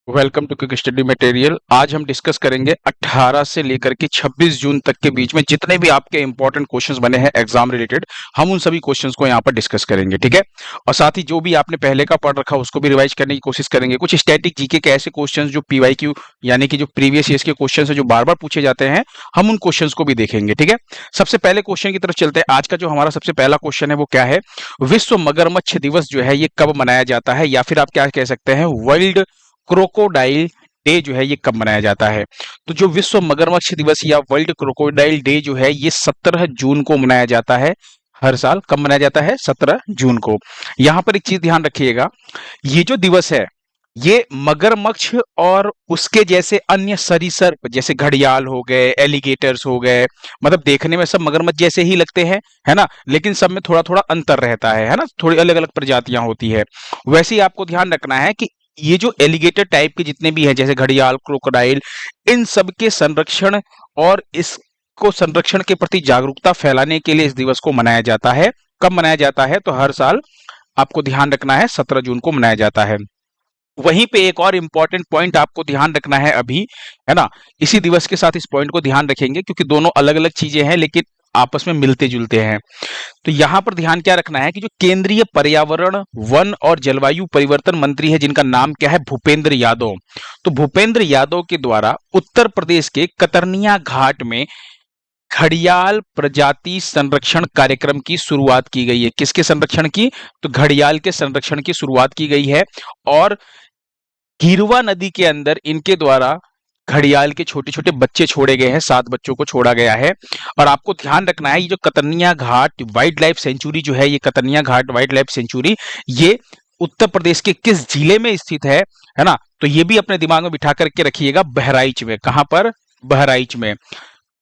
Welcome to quick study material. आज हम discuss करेंगे 18 से लेकर के 26 जून तक के बीच में जितने भी आपके इंपॉर्टेंट क्वेश्चंस बने हैं एग्जाम रिलेटेड, हम उन सभी क्वेश्चंस को यहाँ पर डिस्कस करेंगे। ठीक है, और साथ ही जो भी आपने पहले का पढ़ रखा उसको भी रिवाइज करने की कोशिश करेंगे। कुछ स्टैटिक जीके के ऐसे क्वेश्चंस जो पीवाईक्यू यानी कि जो प्रीवियस ईयर्स के क्वेश्चंस है जो बार बार पूछे जाते हैं, हम उन क्वेश्चंस को भी देखेंगे। ठीक है, सबसे पहले क्वेश्चन की तरफ चलते हैं। आज का जो हमारा सबसे पहला क्वेश्चन है वो क्या है, विश्व मगरमच्छ दिवस जो है ये कब मनाया जाता है, या फिर आप क्या कह सकते हैं वर्ल्ड क्रोकोडाइल डे जो है ये कब मनाया जाता है। तो जो विश्व मगरमच्छ दिवस या वर्ल्ड क्रोकोडाइल डे जो है ये 17 जून को मनाया जाता है। हर साल कब मनाया जाता है? 17 जून को। यहां पर एक चीज ध्यान रखिएगा, ये जो दिवस है ये मगरमच्छ और उसके जैसे अन्य सरीसृप जैसे घड़ियाल हो गए, एलिगेटर्स हो गए, मतलब देखने में सब मगरमच्छ जैसे ही लगते हैं, है ना, लेकिन सब में थोड़ा थोड़ा अंतर रहता है ना, थोड़ी अलग अलग प्रजातियां होती है। वैसे ही आपको ध्यान रखना है कि ये जो एलिगेटर टाइप के जितने भी हैं जैसे घड़ियाल, क्रोकोडाइल, इन सब के संरक्षण और इसको संरक्षण के प्रति जागरूकता फैलाने के लिए इस दिवस को मनाया जाता है। कब मनाया जाता है? तो हर साल आपको ध्यान रखना है 17 जून को मनाया जाता है। वहीं पे एक और इम्पॉर्टेंट पॉइंट आपको ध्यान रखना है अभी, है ना, इसी दिवस के साथ इस पॉइंट को ध्यान रखेंगे क्योंकि दोनों अलग अलग चीजें हैं लेकिन आपस में मिलते जुलते हैं। तो यहां पर ध्यान क्या रखना है कि जो केंद्रीय पर्यावरण, वन और जलवायु परिवर्तन मंत्री है जिनका नाम क्या है, भूपेंद्र यादव, तो भूपेंद्र यादव के द्वारा उत्तर प्रदेश के कतरनिया घाट में घड़ियाल प्रजाति संरक्षण कार्यक्रम की शुरुआत की गई है। किसके संरक्षण की? तो घड़ियाल के संरक्षण की शुरुआत की गई है। और गिरवा नदी के अंदर इनके द्वारा घड़ियाल के छोटे छोटे बच्चे छोड़े गए हैं, 7 बच्चों को छोड़ा गया है। और आपको ध्यान रखना है ये जो कतरनिया घाट वाइल्ड लाइफ सेंचुरी जो है, ये कतरनिया घाट वाइल्ड लाइफ सेंचुरी ये उत्तर प्रदेश के किस जिले में स्थित है ना, तो ये भी अपने दिमाग में बिठा करके रखिएगा, बहराइच में। कहां पर? बहराइच में।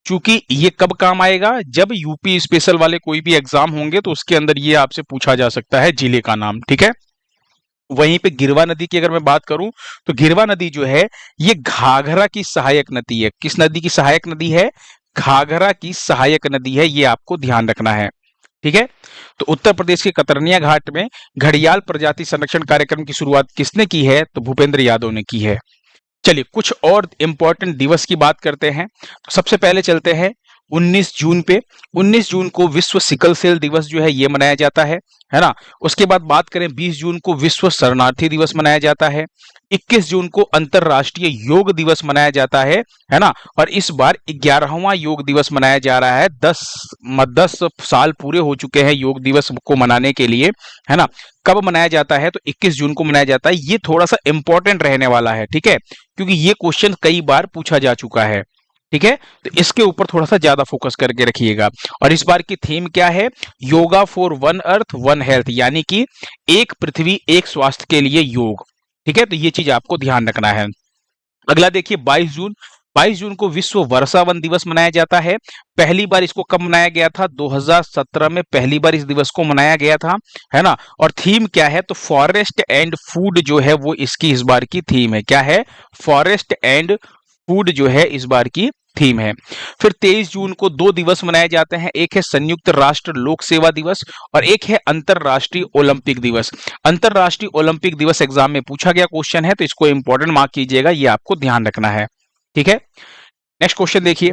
चूंकि ये कब काम आएगा? जब यूपी स्पेशल वाले कोई भी एग्जाम होंगे तो उसके अंदर ये आपसे पूछा जा सकता है जिले का नाम। ठीक है, वहीं पे गिरवा नदी की अगर मैं बात करूं तो गिरवा नदी जो है ये घाघरा की सहायक नदी है। किस नदी की सहायक नदी है? घाघरा की सहायक नदी है, ये आपको ध्यान रखना है। ठीक है, तो उत्तर प्रदेश के कतरनिया घाट में घड़ियाल प्रजाति संरक्षण कार्यक्रम की शुरुआत किसने की है? तो भूपेंद्र यादव ने की है। चलिए कुछ और इंपॉर्टेंट दिवस की बात करते हैं। तो सबसे पहले चलते हैं 19 जून पे। 19 जून को विश्व सिकल सेल दिवस जो है ये मनाया जाता है ना। उसके बाद बात करें 20 जून को विश्व शरणार्थी दिवस मनाया जाता है। 21 जून को अंतरराष्ट्रीय योग दिवस मनाया जाता है ना। और इस बार 11वां योग दिवस मनाया जा रहा है। 10 साल पूरे हो चुके हैं योग दिवस को मनाने के लिए, है ना। कब मनाया जाता है? तो 21 जून को मनाया जाता है। ये थोड़ा सा इंपॉर्टेंट रहने वाला है, ठीक है, क्योंकि ये क्वेश्चन कई बार पूछा जा चुका है। ठीक है, तो इसके ऊपर थोड़ा सा ज्यादा फोकस करके रखिएगा। और इस बार की थीम क्या है? Yoga for one earth one health, यानी कि एक पृथ्वी एक स्वास्थ्य के लिए योग। ठीक है, तो ये चीज आपको ध्यान रखना है। अगला देखिए 22 जून। 22 जून को विश्व वर्षा वन दिवस मनाया जाता है। पहली बार इसको कब मनाया गया था? 2017 में पहली बार इस दिवस को मनाया गया था, है ना। और थीम क्या है? तो फॉरेस्ट एंड फूड जो है वो इसकी इस बार की थीम है। क्या है? फॉरेस्ट एंड फूड जो है इस बार की थीम है। फिर 23 जून को 2 दिवस मनाए जाते हैं। एक है संयुक्त राष्ट्र लोक सेवा दिवस और एक है अंतरराष्ट्रीय ओलंपिक दिवस। अंतरराष्ट्रीय ओलंपिक दिवस एग्जाम में पूछा गया क्वेश्चन है, तो इसको इंपॉर्टेंट मार्क कीजिएगा, ये आपको ध्यान रखना है। ठीक है, नेक्स्ट क्वेश्चन देखिए।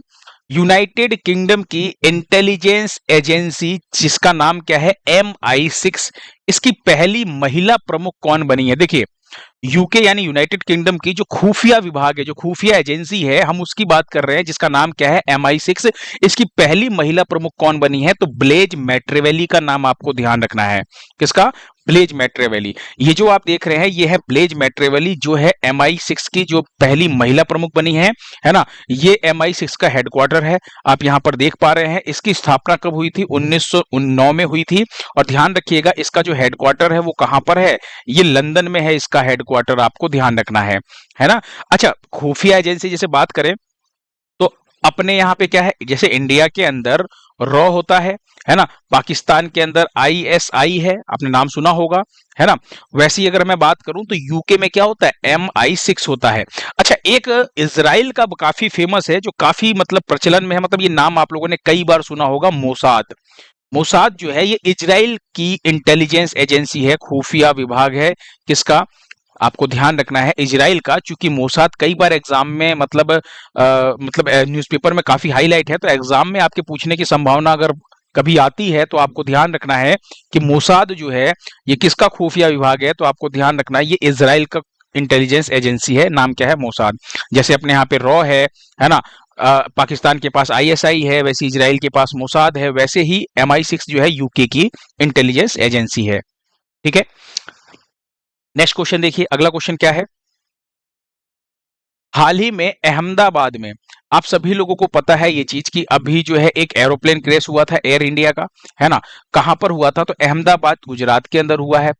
यूनाइटेड किंगडम की इंटेलिजेंस एजेंसी जिसका नाम क्या है? MI6, इसकी पहली महिला प्रमुख कौन बनी है? देखिए यूके यानी यूनाइटेड किंगडम की जो खुफिया विभाग है, जो खुफिया एजेंसी है, हम उसकी बात कर रहे हैं जिसका नाम क्या है? MI6। इसकी पहली महिला प्रमुख कौन बनी है? तो ब्लेज मैट्रेवेली का नाम आपको ध्यान रखना है। किसका? ब्लेज मैट्रेवेली। ये जो आप देख रहे हैं ये है ब्लेज मैट्रेवेली, जो है MI6 की जो पहली महिला प्रमुख बनी है ना। ये MI6 का हेडक्वार्टर है, आप यहां पर देख पा रहे हैं। इसकी स्थापना कब हुई थी? 1909 में हुई थी। और ध्यान रखिएगा इसका जो हेडक्वार्टर है वो कहां पर है? ये लंदन में है इसका हेडक्वार्टर, आपको ध्यान रखना है ना। अच्छा, खुफिया एजेंसी जैसे बात करें तो अपने यहाँ पे क्या है, जैसे इंडिया के अंदर रॉ होता है ना, पाकिस्तान के अंदर ISI है, आपने नाम सुना होगा, है ना। वैसे ही अगर मैं बात करूं तो यूके में क्या होता है? MI6 होता है। अच्छा, एक इजराइल का काफी फेमस है, जो काफी मतलब प्रचलन में है, मतलब ये नाम आप लोगों ने कई बार सुना होगा, मोसाद। मोसाद जो है ये इजराइल की इंटेलिजेंस एजेंसी है, खुफिया विभाग है। किसका? आपको ध्यान रखना है इजराइल का, चूंकि मोसाद कई बार एग्जाम में मतलब न्यूज़पेपर में काफी हाईलाइट है, तो एग्जाम में आपके पूछने की संभावना अगर कभी आती है तो आपको ध्यान रखना है कि मोसाद जो है ये किसका खुफिया विभाग है, तो आपको ध्यान रखना है ये इजराइल का इंटेलिजेंस एजेंसी है, नाम क्या है, मोसाद। जैसे अपने यहाँ पे रॉ है ना, पाकिस्तान के पास आईएसआई है, वैसे इजराइल के पास मोसाद है, वैसे ही MI6 जो है यूके की इंटेलिजेंस एजेंसी है। ठीक है, नेक्स्ट क्वेश्चन देखिए, अगला क्वेश्चन क्या है। हाल ही में अहमदाबाद में, आप सभी लोगों को पता है ये चीज कि अभी जो है एक एरोप्लेन क्रैश हुआ था एयर इंडिया का, है ना, कहां पर हुआ था, तो अहमदाबाद गुजरात के अंदर हुआ है।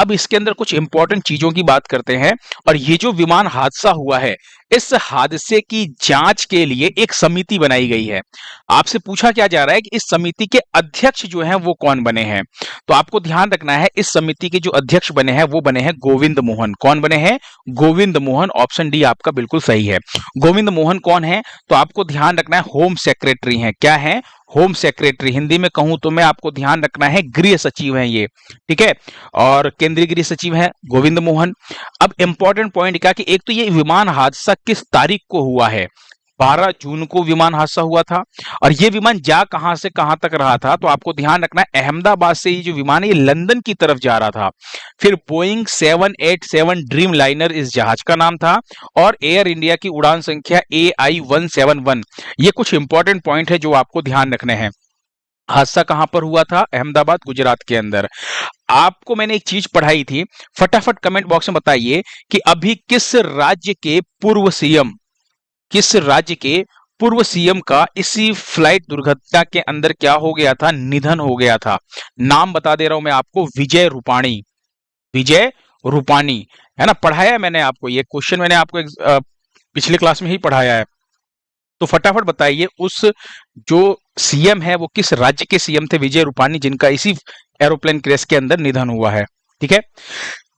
अब इसके अंदर कुछ इंपॉर्टेंट चीजों की बात करते हैं, और ये जो विमान हादसा हुआ है इस हादसे की जांच के लिए एक समिति बनाई गई है। आपसे पूछा क्या जा रहा है कि इस समिति के अध्यक्ष जो हैं वो कौन बने हैं, तो आपको ध्यान रखना है इस समिति के जो अध्यक्ष बने हैं वो बने हैं गोविंद मोहन। कौन बने हैं, गोविंद मोहन, ऑप्शन डी आपका बिल्कुल सही है। गोविंद मोहन कौन है, तो आपको ध्यान रखना है होम सेक्रेटरी हैं। क्या है, होम सेक्रेटरी, हिंदी में कहूं तो मैं आपको ध्यान रखना है गृह सचिव हैं ये, ठीक है, और केंद्रीय गृह सचिव हैं गोविंद मोहन। अब इंपॉर्टेंट पॉइंट क्या कि एक तो ये विमान हादसा किस तारीख को हुआ है, 12 जून को विमान हादसा हुआ था, और ये विमान जा कहां से कहां तक रहा था, तो आपको ध्यान रखना है अहमदाबाद से ये जो विमान है ये लंदन की तरफ जा रहा था। फिर बोइंग 787 ड्रीम लाइनर इस जहाज का नाम था, और एयर इंडिया की उड़ान संख्या AI-171। ये कुछ इंपॉर्टेंट पॉइंट है जो आपको ध्यान रखने हैं। हादसा कहां पर हुआ था, अहमदाबाद गुजरात के अंदर। आपको मैंने एक चीज पढ़ाई थी, फटाफट कमेंट बॉक्स में बताइए कि अभी किस राज्य के पूर्व सीएम का इसी फ्लाइट दुर्घटना के अंदर क्या हो गया था, निधन हो गया था। नाम बता दे रहा हूं मैं आपको, विजय रूपाणी। विजय रूपाणी, है ना, पढ़ाया है मैंने आपको ये क्वेश्चन, मैंने आपको पिछले क्लास में ही पढ़ाया है। तो फटाफट बताइए उस जो सीएम है वो किस राज्य के सीएम थे, विजय रूपाणी, जिनका इसी एरोप्लेन क्रैश के अंदर निधन हुआ है। ठीक है,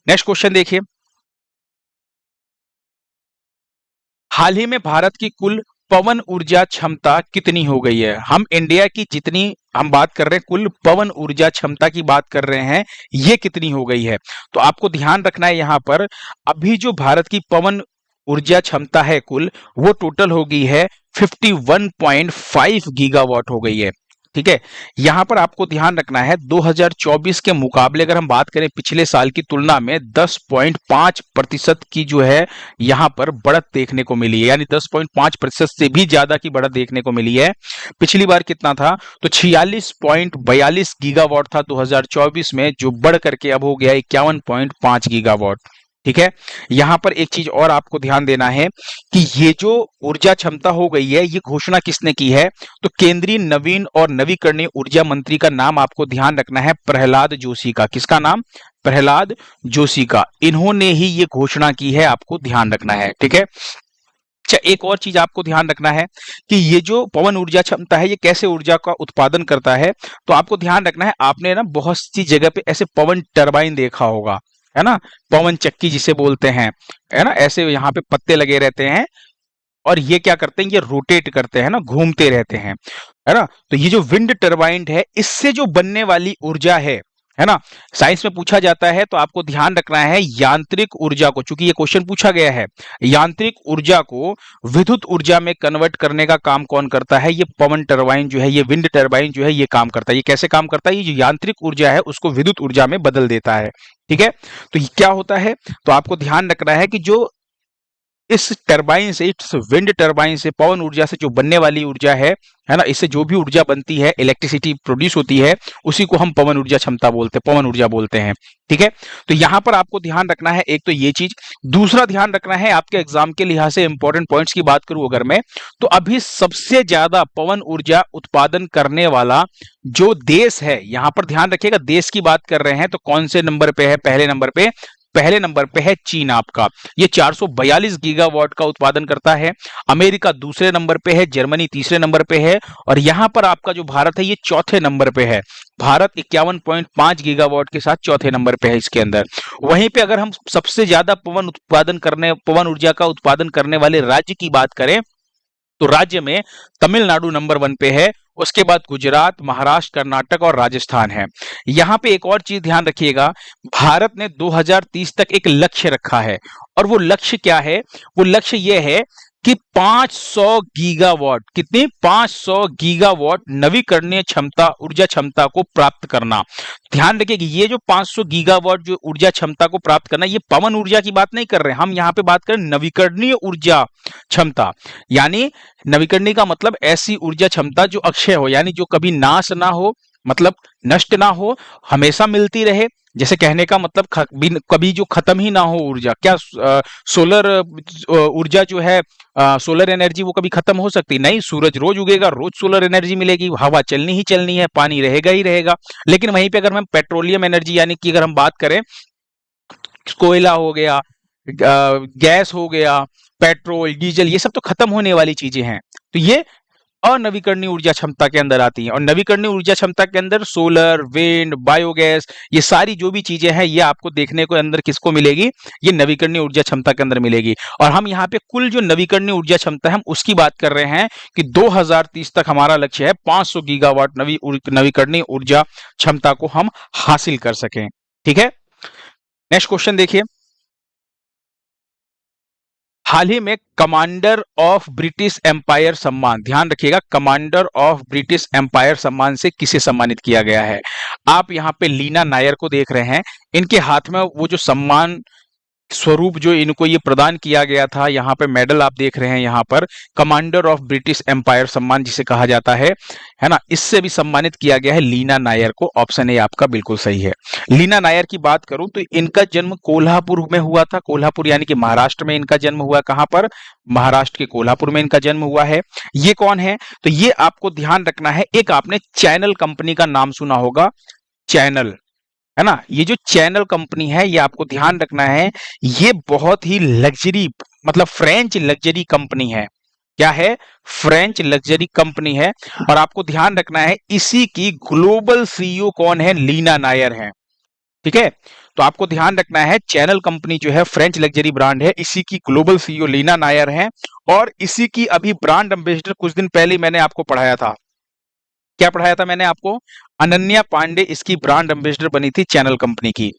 नेक्स्ट क्वेश्चन देखिए। हाल ही में भारत की कुल पवन ऊर्जा क्षमता कितनी हो गई है। हम इंडिया की जितनी हम बात कर रहे हैं, कुल पवन ऊर्जा क्षमता की बात कर रहे हैं, ये कितनी हो गई है, तो आपको ध्यान रखना है यहां पर अभी जो भारत की पवन ऊर्जा क्षमता है कुल, वो टोटल हो गई है 51.5 गीगावाट हो गई है। ठीक है, यहां पर आपको ध्यान रखना है 2024 के मुकाबले अगर हम बात करें पिछले साल की तुलना में 10.5% की जो है यहां पर बढ़त देखने को मिली है, यानी 10.5% से भी ज्यादा की बढ़त देखने को मिली है। पिछली बार कितना था, तो 46.42 गीगावाट था 2024 में, जो बढ़ करके अब हो गया 51.5 गीगावाट। ठीक है, यहां पर एक चीज और आपको ध्यान देना है कि ये जो ऊर्जा क्षमता हो गई है ये घोषणा किसने की है, तो केंद्रीय नवीन और नवीकरणीय ऊर्जा मंत्री का नाम आपको ध्यान रखना है प्रहलाद जोशी का। किसका नाम, प्रहलाद जोशी का, इन्होंने ही ये घोषणा की है, आपको ध्यान रखना है। ठीक है, अच्छा एक और चीज आपको ध्यान रखना है कि ये जो पवन ऊर्जा क्षमता है ये कैसे ऊर्जा का उत्पादन करता है, तो आपको ध्यान रखना है आपने ना बहुत सी जगह पे ऐसे पवन टरबाइन देखा होगा, है ना, पवन चक्की जिसे बोलते हैं, है ना, ऐसे यहाँ पे पत्ते लगे रहते हैं और ये क्या करते हैं, ये रोटेट करते हैं ना, घूमते रहते हैं, है ना, तो ये जो विंड टरबाइन है इससे जो बनने वाली ऊर्जा है ना, साइंस में पूछा जाता है, तो आपको ध्यान रखना है यांत्रिक ऊर्जा को, चूंकि ये क्वेश्चन पूछा गया है, यांत्रिक ऊर्जा को विद्युत ऊर्जा में कन्वर्ट करने का काम कौन करता है, ये पवन टरबाइन जो है, ये विंड टरबाइन जो है ये काम करता है। ये कैसे काम करता है, ये जो यांत्रिक ऊर्जा है उसको विद्युत ऊर्जा में बदल देता है। ठीक है, तो ये क्या होता है, तो आपको ध्यान रखना है कि जो इस टरबाइन से, इस विंड टरबाइन से, पवन ऊर्जा से जो बनने वाली ऊर्जा है ना, इससे जो भी ऊर्जा बनती है, इलेक्ट्रिसिटी प्रोड्यूस होती है, उसी को हम पवन ऊर्जा क्षमता बोलते हैं, पवन ऊर्जा बोलते हैं। ठीक है, तो यहां पर आपको ध्यान रखना है एक तो ये चीज, दूसरा ध्यान रखना है आपके एग्जाम के लिहाज से इंपॉर्टेंट पॉइंट्स की बात करूं अगर मैं, तो अभी सबसे ज्यादा पवन ऊर्जा उत्पादन करने वाला जो देश है, यहां पर ध्यान रखिएगा देश की बात कर रहे हैं, तो कौन से नंबर पे है, पहले नंबर पे है चीन आपका, ये 442 गीगावाट का उत्पादन करता है। अमेरिका दूसरे नंबर पे है, जर्मनी तीसरे नंबर पे है, और यहां पर आपका जो भारत है ये चौथे नंबर पे है। भारत 51.5 गीगावाट के साथ चौथे नंबर पे है इसके अंदर। वहीं पे अगर हम सबसे ज्यादा पवन ऊर्जा का उत्पादन करने वाले राज्य की बात करें, तो राज्य में तमिलनाडु नंबर 1 पे है, उसके बाद गुजरात, महाराष्ट्र, कर्नाटक और राजस्थान है। यहाँ पे एक और चीज ध्यान रखिएगा, भारत ने 2030 तक एक लक्ष्य रखा है, और वो लक्ष्य क्या है? वो लक्ष्य ये है कि 500 गीगावाट, कितनी? 500 गीगावाट नवीकरणीय क्षमता, ऊर्जा क्षमता को प्राप्त करना। ध्यान रखिए कि ये जो 500 गीगावाट जो ऊर्जा क्षमता को प्राप्त करना, ये पवन ऊर्जा की बात नहीं कर रहे हैं हम, यहाँ पे बात कर रहे हैं नवीकरणीय ऊर्जा क्षमता। यानी नवीकरणीय का मतलब ऐसी ऊर्जा क्षमता जो अक्षय हो, यानी जो कभी नाश ना हो, मतलब नष्ट ना हो, हमेशा मिलती रहे। जैसे कहने का मतलब कभी जो खत्म ही ना हो ऊर्जा। क्या सोलर ऊर्जा जो है, सोलर एनर्जी, वो कभी खत्म हो सकती? नहीं, सूरज रोज उगेगा, रोज सोलर एनर्जी मिलेगी, हवा चलनी ही चलनी है, पानी रहेगा ही रहेगा। लेकिन वहीं पे अगर हम पेट्रोलियम एनर्जी यानी कि अगर हम बात करें, कोयला हो गया, गैस हो गया, पेट्रोल, डीजल, ये सब तो खत्म होने वाली चीजें हैं। तो ये अनवीकरणीय ऊर्जा क्षमता के अंदर आती है। और नवीकरणीय ऊर्जा क्षमता के अंदर सोलर, विंड, बायोगैस, ये सारी जो भी चीजें हैं, ये आपको देखने को अंदर किसको मिलेगी? ये नवीकरणीय ऊर्जा क्षमता के अंदर मिलेगी। और हम यहाँ पे कुल जो नवीकरणीय ऊर्जा क्षमता है, हम उसकी बात कर रहे हैं कि 2030 तक हमारा लक्ष्य है 500 गीगावाट नवीकरणीय ऊर्जा क्षमता को हम हासिल कर सकें। ठीक है, नेक्स्ट क्वेश्चन देखिए। हाल ही में कमांडर ऑफ ब्रिटिश एम्पायर सम्मान, ध्यान रखिएगा, कमांडर ऑफ ब्रिटिश एम्पायर सम्मान से किसे सम्मानित किया गया है? आप यहाँ पे लीना नायर को देख रहे हैं, इनके हाथ में वो जो सम्मान स्वरूप जो इनको ये प्रदान किया गया था, यहाँ पे मेडल आप देख रहे हैं, यहाँ पर कमांडर ऑफ ब्रिटिश एम्पायर सम्मान जिसे कहा जाता है ना, इससे भी सम्मानित किया गया है लीना नायर को। ऑप्शन ए आपका बिल्कुल सही है। लीना नायर की बात करूं तो इनका जन्म कोल्हापुर में हुआ था। कोल्हापुर यानी कि महाराष्ट्र में इनका जन्म हुआ। कहां पर? महाराष्ट्र के कोल्हापुर में इनका जन्म हुआ है। ये कौन है? तो ये आपको ध्यान रखना है, एक आपने चैनल कंपनी का नाम सुना होगा, चैनल, है ना। ये जो चैनल कंपनी है, ये आपको ध्यान रखना है, ये बहुत ही लग्जरी, मतलब फ्रेंच लग्जरी कंपनी है। क्या है? फ्रेंच लग्जरी कंपनी है। और आपको ध्यान रखना है, इसी की ग्लोबल सीईओ कौन है? लीना नायर है। ठीक है, तो आपको ध्यान रखना है, चैनल कंपनी जो है फ्रेंच लग्जरी ब्रांड है, इसी की ग्लोबल सीईओ लीना नायर है। और इसी की अभी ब्रांड एम्बेसडर कुछ दिन पहले मैंने आपको पढ़ाया था। क्या पढ़ाया था मैंने आपको? अनन्या पांडे इसकी ब्रांड एम्बेसडर बनी थी चैनल कंपनी की।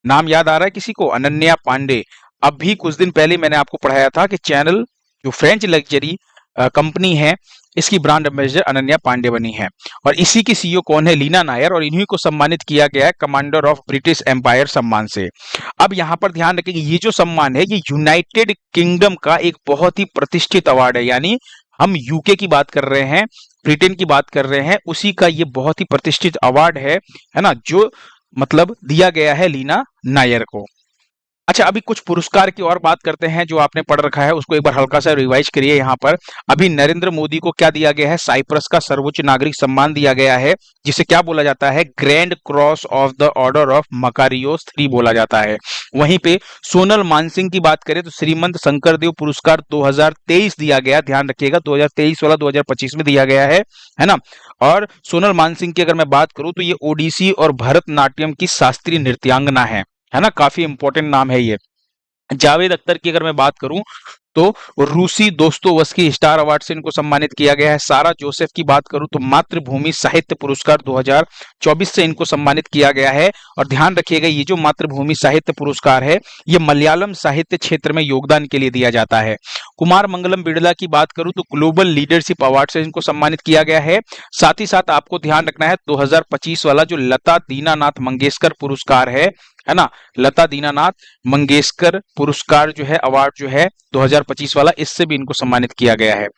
नाम याद आ रहा है किसी को? अनन्या पांडे। अभी कुछ दिन पहले मैंने आपको पढ़ाया था कि चैनल जो फ्रेंच लग्जरी कंपनी है, इसकी ब्रांड एम्बेसडर अनन्या पांडे बनी है। और इसी की सीईओ कौन है? लीना नायर। और इन्हीं को सम्मानित किया गया है कमांडर ऑफ ब्रिटिश एम्पायर सम्मान से। अब यहां पर ध्यान रखें कि ये जो सम्मान है, ये यूनाइटेड किंगडम का एक बहुत ही प्रतिष्ठित अवार्ड है। यानी हम यूके की बात कर रहे हैं, ब्रिटेन की बात कर रहे हैं, उसी का ये बहुत ही प्रतिष्ठित अवार्ड है ना, जो मतलब दिया गया है लीना नायर को। अच्छा, अभी कुछ पुरस्कार की और बात करते हैं, जो आपने पढ़ रखा है उसको एक बार हल्का सा रिवाइज करिए। यहाँ पर अभी नरेंद्र मोदी को क्या दिया गया है? साइप्रस का सर्वोच्च नागरिक सम्मान दिया गया है, जिसे क्या बोला जाता है? Grand cross of the order of Makarios 3 बोला जाता है। वहीं पे सोनल मानसिंह की बात करें तो श्रीमंत शंकरदेव पुरस्कार 2023 दिया गया। ध्यान रखिएगा, 2023 वाला 2025 में दिया गया है ना। और सोनल मानसिंह की अगर मैं बात करूं तो ये ओडिसी और भरतनाट्यम की शास्त्रीय नृत्यांगना है ना, काफी इंपॉर्टेंट नाम है ये। जावेद अख्तर की अगर मैं बात करूं तो रूसी दोस्तोवस्की स्टार अवार्ड से इनको सम्मानित किया गया है। सारा जोसेफ की बात करूं तो मातृभूमि साहित्य पुरस्कार 2024 से इनको सम्मानित किया गया है। और ध्यान रखिएगा, ये जो मातृभूमि साहित्य पुरस्कार है, ये मलयालम साहित्य क्षेत्र में योगदान के लिए दिया जाता है। कुमार मंगलम बिड़ला की बात करूं तो ग्लोबल लीडरशिप अवार्ड से इनको सम्मानित किया गया है। साथ ही साथ आपको ध्यान रखना है, 2025 वाला जो लता दीनानाथ मंगेशकर पुरस्कार है ना, लता दीनानाथ मंगेशकर पुरस्कार जो है, अवार्ड जो है 2025 वाला, इससे भी इनको सम्मानित किया गया है।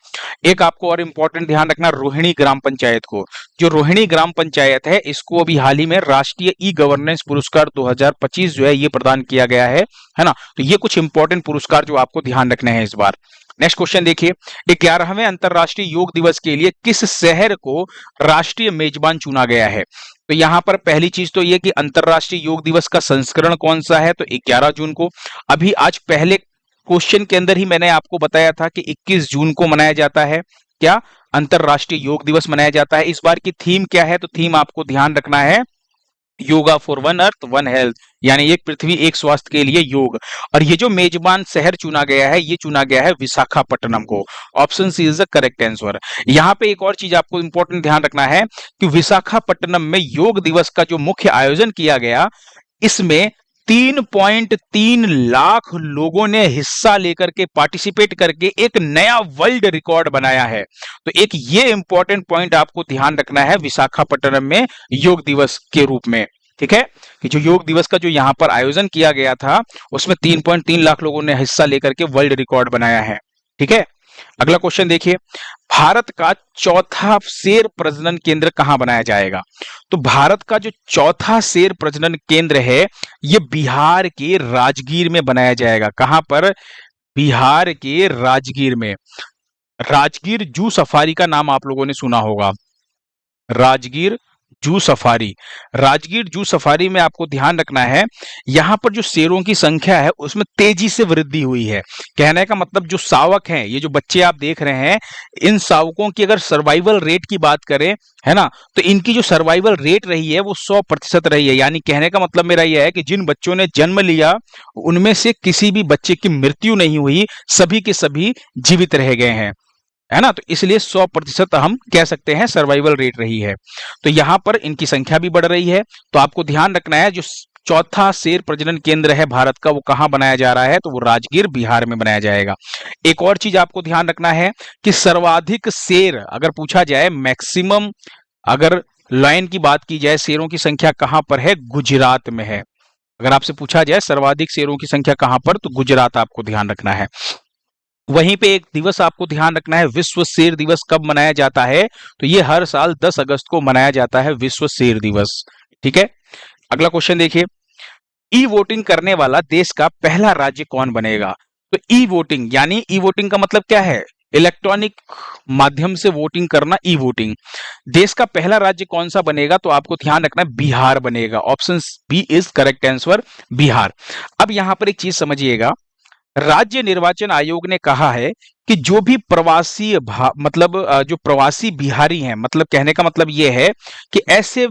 एक आपको और इंपॉर्टेंट ध्यान रखना, रोहिणी ग्राम पंचायत को, जो रोहिणी ग्राम पंचायत है, इसको अभी हाल ही में राष्ट्रीय ई गवर्नेंस पुरस्कार 2025 जो है ये प्रदान किया गया है ना। तो ये कुछ इंपॉर्टेंट पुरस्कार जो आपको ध्यान रखने हैं इस बार। नेक्स्ट क्वेश्चन देखिए, 11वें अंतरराष्ट्रीय योग दिवस के लिए किस शहर को राष्ट्रीय मेजबान चुना गया है? तो यहां पर पहली चीज तो ये कि अंतरराष्ट्रीय योग दिवस का संस्करण कौन सा है? तो 11 जून को। अभी आज पहले क्वेश्चन के अंदर ही मैंने आपको बताया था कि 21 जून को मनाया जाता है। क्या? अंतरराष्ट्रीय योग दिवस मनाया जाता है। इस बार की थीम क्या है? तो थीम आपको ध्यान रखना है, yoga for one earth one health, यानी एक पृथ्वी एक स्वास्थ्य के लिए योग। और ये जो मेजबान शहर चुना गया है, ये चुना गया है विशाखापट्टनम को। Option C is the correct answer. यहाँ पे एक और चीज आपको इंपॉर्टेंट ध्यान रखना है कि विशाखापट्टनम में योग दिवस का जो मुख्य आयोजन किया गया, इसमें 3.3 लाख लोगों ने हिस्सा लेकर के पार्टिसिपेट करके एक नया वर्ल्ड रिकॉर्ड बनाया है। तो एक ये इंपॉर्टेंट पॉइंट आपको ध्यान रखना है विशाखापट्टनम में योग दिवस के रूप में, ठीक है, कि जो योग दिवस का जो यहां पर आयोजन किया गया था, उसमें 3.3 लाख लोगों ने हिस्सा लेकर के वर्ल्ड रिकॉर्ड बनाया है, ठीक है। अगला क्वेश्चन देखिए, भारत का चौथा शेर प्रजनन केंद्र कहां बनाया जाएगा? तो भारत का जो चौथा शेर प्रजनन केंद्र है, ये बिहार के राजगीर में बनाया जाएगा। कहां पर? बिहार के राजगीर में। राजगीर जू सफारी का नाम आप लोगों ने सुना होगा, Rajgir zoo safari. Rajgir zoo safari में आपको ध्यान रखना है, यहां पर जो शेरों की संख्या है उसमें तेजी से वृद्धि हुई है। कहने का मतलब जो शावक हैं, ये जो बच्चे आप देख रहे हैं, इन शावकों की अगर सर्वाइवल रेट की बात करें, है ना, तो इनकी जो सर्वाइवल रेट रही है वो 100% रही है। यानी कहने का मतलब मेरा यह है कि जिन बच्चों ने जन्म लिया उनमें से किसी भी बच्चे की मृत्यु नहीं हुई, सभी के सभी जीवित रह गए हैं, है ना। तो इसलिए 100% हम कह सकते हैं सर्वाइवल रेट रही है। तो यहां पर इनकी संख्या भी बढ़ रही है। तो आपको ध्यान रखना है, जो चौथा शेर प्रजनन केंद्र है भारत का, वो कहां बनाया जा रहा है? तो वो राजगीर बिहार में बनाया जाएगा। एक और चीज आपको ध्यान रखना है कि सर्वाधिक शेर अगर पूछा जाए, मैक्सिमम अगर लाइन की बात की जाए, शेरों की संख्या कहां पर है? गुजरात में है। अगर आपसे पूछा जाए सर्वाधिक शेरों की संख्या कहां पर, तो गुजरात आपको ध्यान रखना है। वहीं पे एक दिवस आपको ध्यान रखना है, विश्व शेर दिवस कब मनाया जाता है? तो ये हर साल 10 अगस्त को मनाया जाता है विश्व शेर दिवस, ठीक है। अगला क्वेश्चन देखिए, ई वोटिंग करने वाला देश का पहला राज्य कौन बनेगा? तो ई वोटिंग, यानी ई वोटिंग का मतलब क्या है? इलेक्ट्रॉनिक माध्यम से वोटिंग करना, ई वोटिंग। देश का पहला राज्य कौन सा बनेगा? तो आपको ध्यान रखना है बिहार बनेगा। Option B is correct answer, Bihar. अब यहां पर एक चीज समझिएगा, राज्य निर्वाचन आयोग ने कहा है कि जो भी प्रवासी मतलब जो प्रवासी बिहारी हैं, मतलब कहने का मतलब ये है कि ऐसे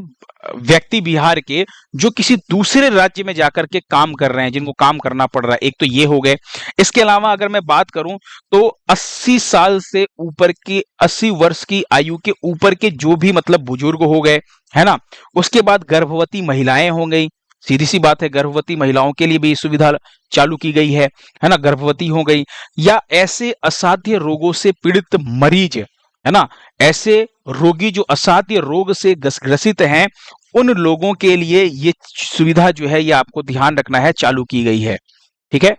व्यक्ति बिहार के जो किसी दूसरे राज्य में जाकर के काम कर रहे हैं, जिनको काम करना पड़ रहा है, एक तो ये हो गए। इसके अलावा अगर मैं बात करूं तो 80 साल से ऊपर के, 80 वर्ष की आयु के ऊपर के जो भी मतलब बुजुर्ग हो गए, है ना, उसके बाद गर्भवती महिलाएं हो गई। सीधी सी बात है, गर्भवती महिलाओं के लिए भी सुविधा चालू की गई है ना, गर्भवती हो गई, या ऐसे असाध्य रोगों से पीड़ित मरीज, है ना, ऐसे रोगी जो असाध्य रोग से ग्रसित हैं, उन लोगों के लिए ये सुविधा जो है, ये आपको ध्यान रखना है, चालू की गई है, ठीक है।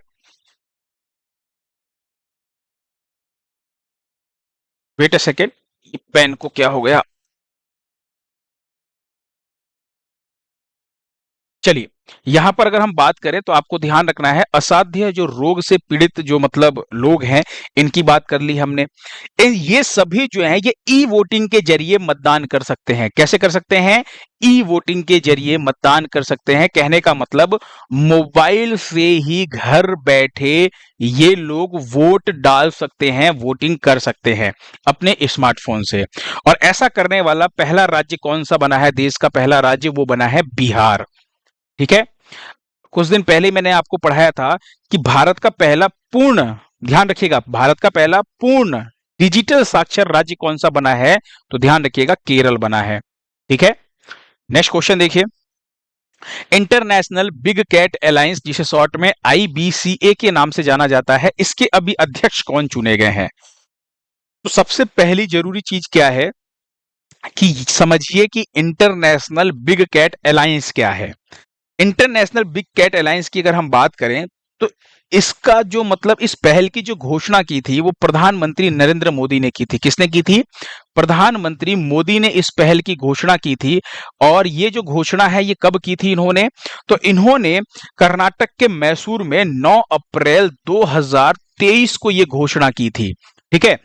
वेट अ सेकेंड, पेन को क्या हो गया? चलिए, यहां पर अगर हम बात करें तो आपको ध्यान रखना है, असाध्य जो रोग से पीड़ित जो मतलब लोग हैं, इनकी बात कर ली हमने। ये सभी जो है ये ई वोटिंग के जरिए मतदान कर सकते हैं। कैसे कर सकते हैं? ई वोटिंग के जरिए मतदान कर सकते हैं। कहने का मतलब मोबाइल से ही घर बैठे ये लोग वोट डाल सकते हैं, वोटिंग कर सकते हैं अपने स्मार्टफोन से। और ऐसा करने वाला पहला राज्य कौन सा बना है? देश का पहला राज्य वो बना है बिहार, ठीक है। कुछ दिन पहले मैंने आपको पढ़ाया था कि भारत का पहला पूर्ण, ध्यान रखिएगा, भारत का पहला पूर्ण डिजिटल साक्षर राज्य कौन सा बना है? तो ध्यान रखिएगा, केरल बना है, ठीक है। नेक्स्ट क्वेश्चन देखिए, इंटरनेशनल बिग कैट अलायंस, जिसे शॉर्ट में IBCA के नाम से जाना जाता है, इसके अभी अध्यक्ष कौन चुने गए हैं? तो सबसे पहली जरूरी चीज क्या है कि समझिए कि इंटरनेशनल बिग कैट अलायंस क्या है। इंटरनेशनल बिग कैट अलायंस की अगर हम बात करें तो इसका जो मतलब, इस पहल की जो घोषणा की थी वो प्रधानमंत्री नरेंद्र मोदी ने की थी। किसने की थी? प्रधानमंत्री मोदी ने इस पहल की घोषणा की थी। और ये जो घोषणा है ये कब की थी इन्होंने? तो इन्होंने कर्नाटक के मैसूर में 9 अप्रैल 2023 को ये घोषणा की थी, ठीक है।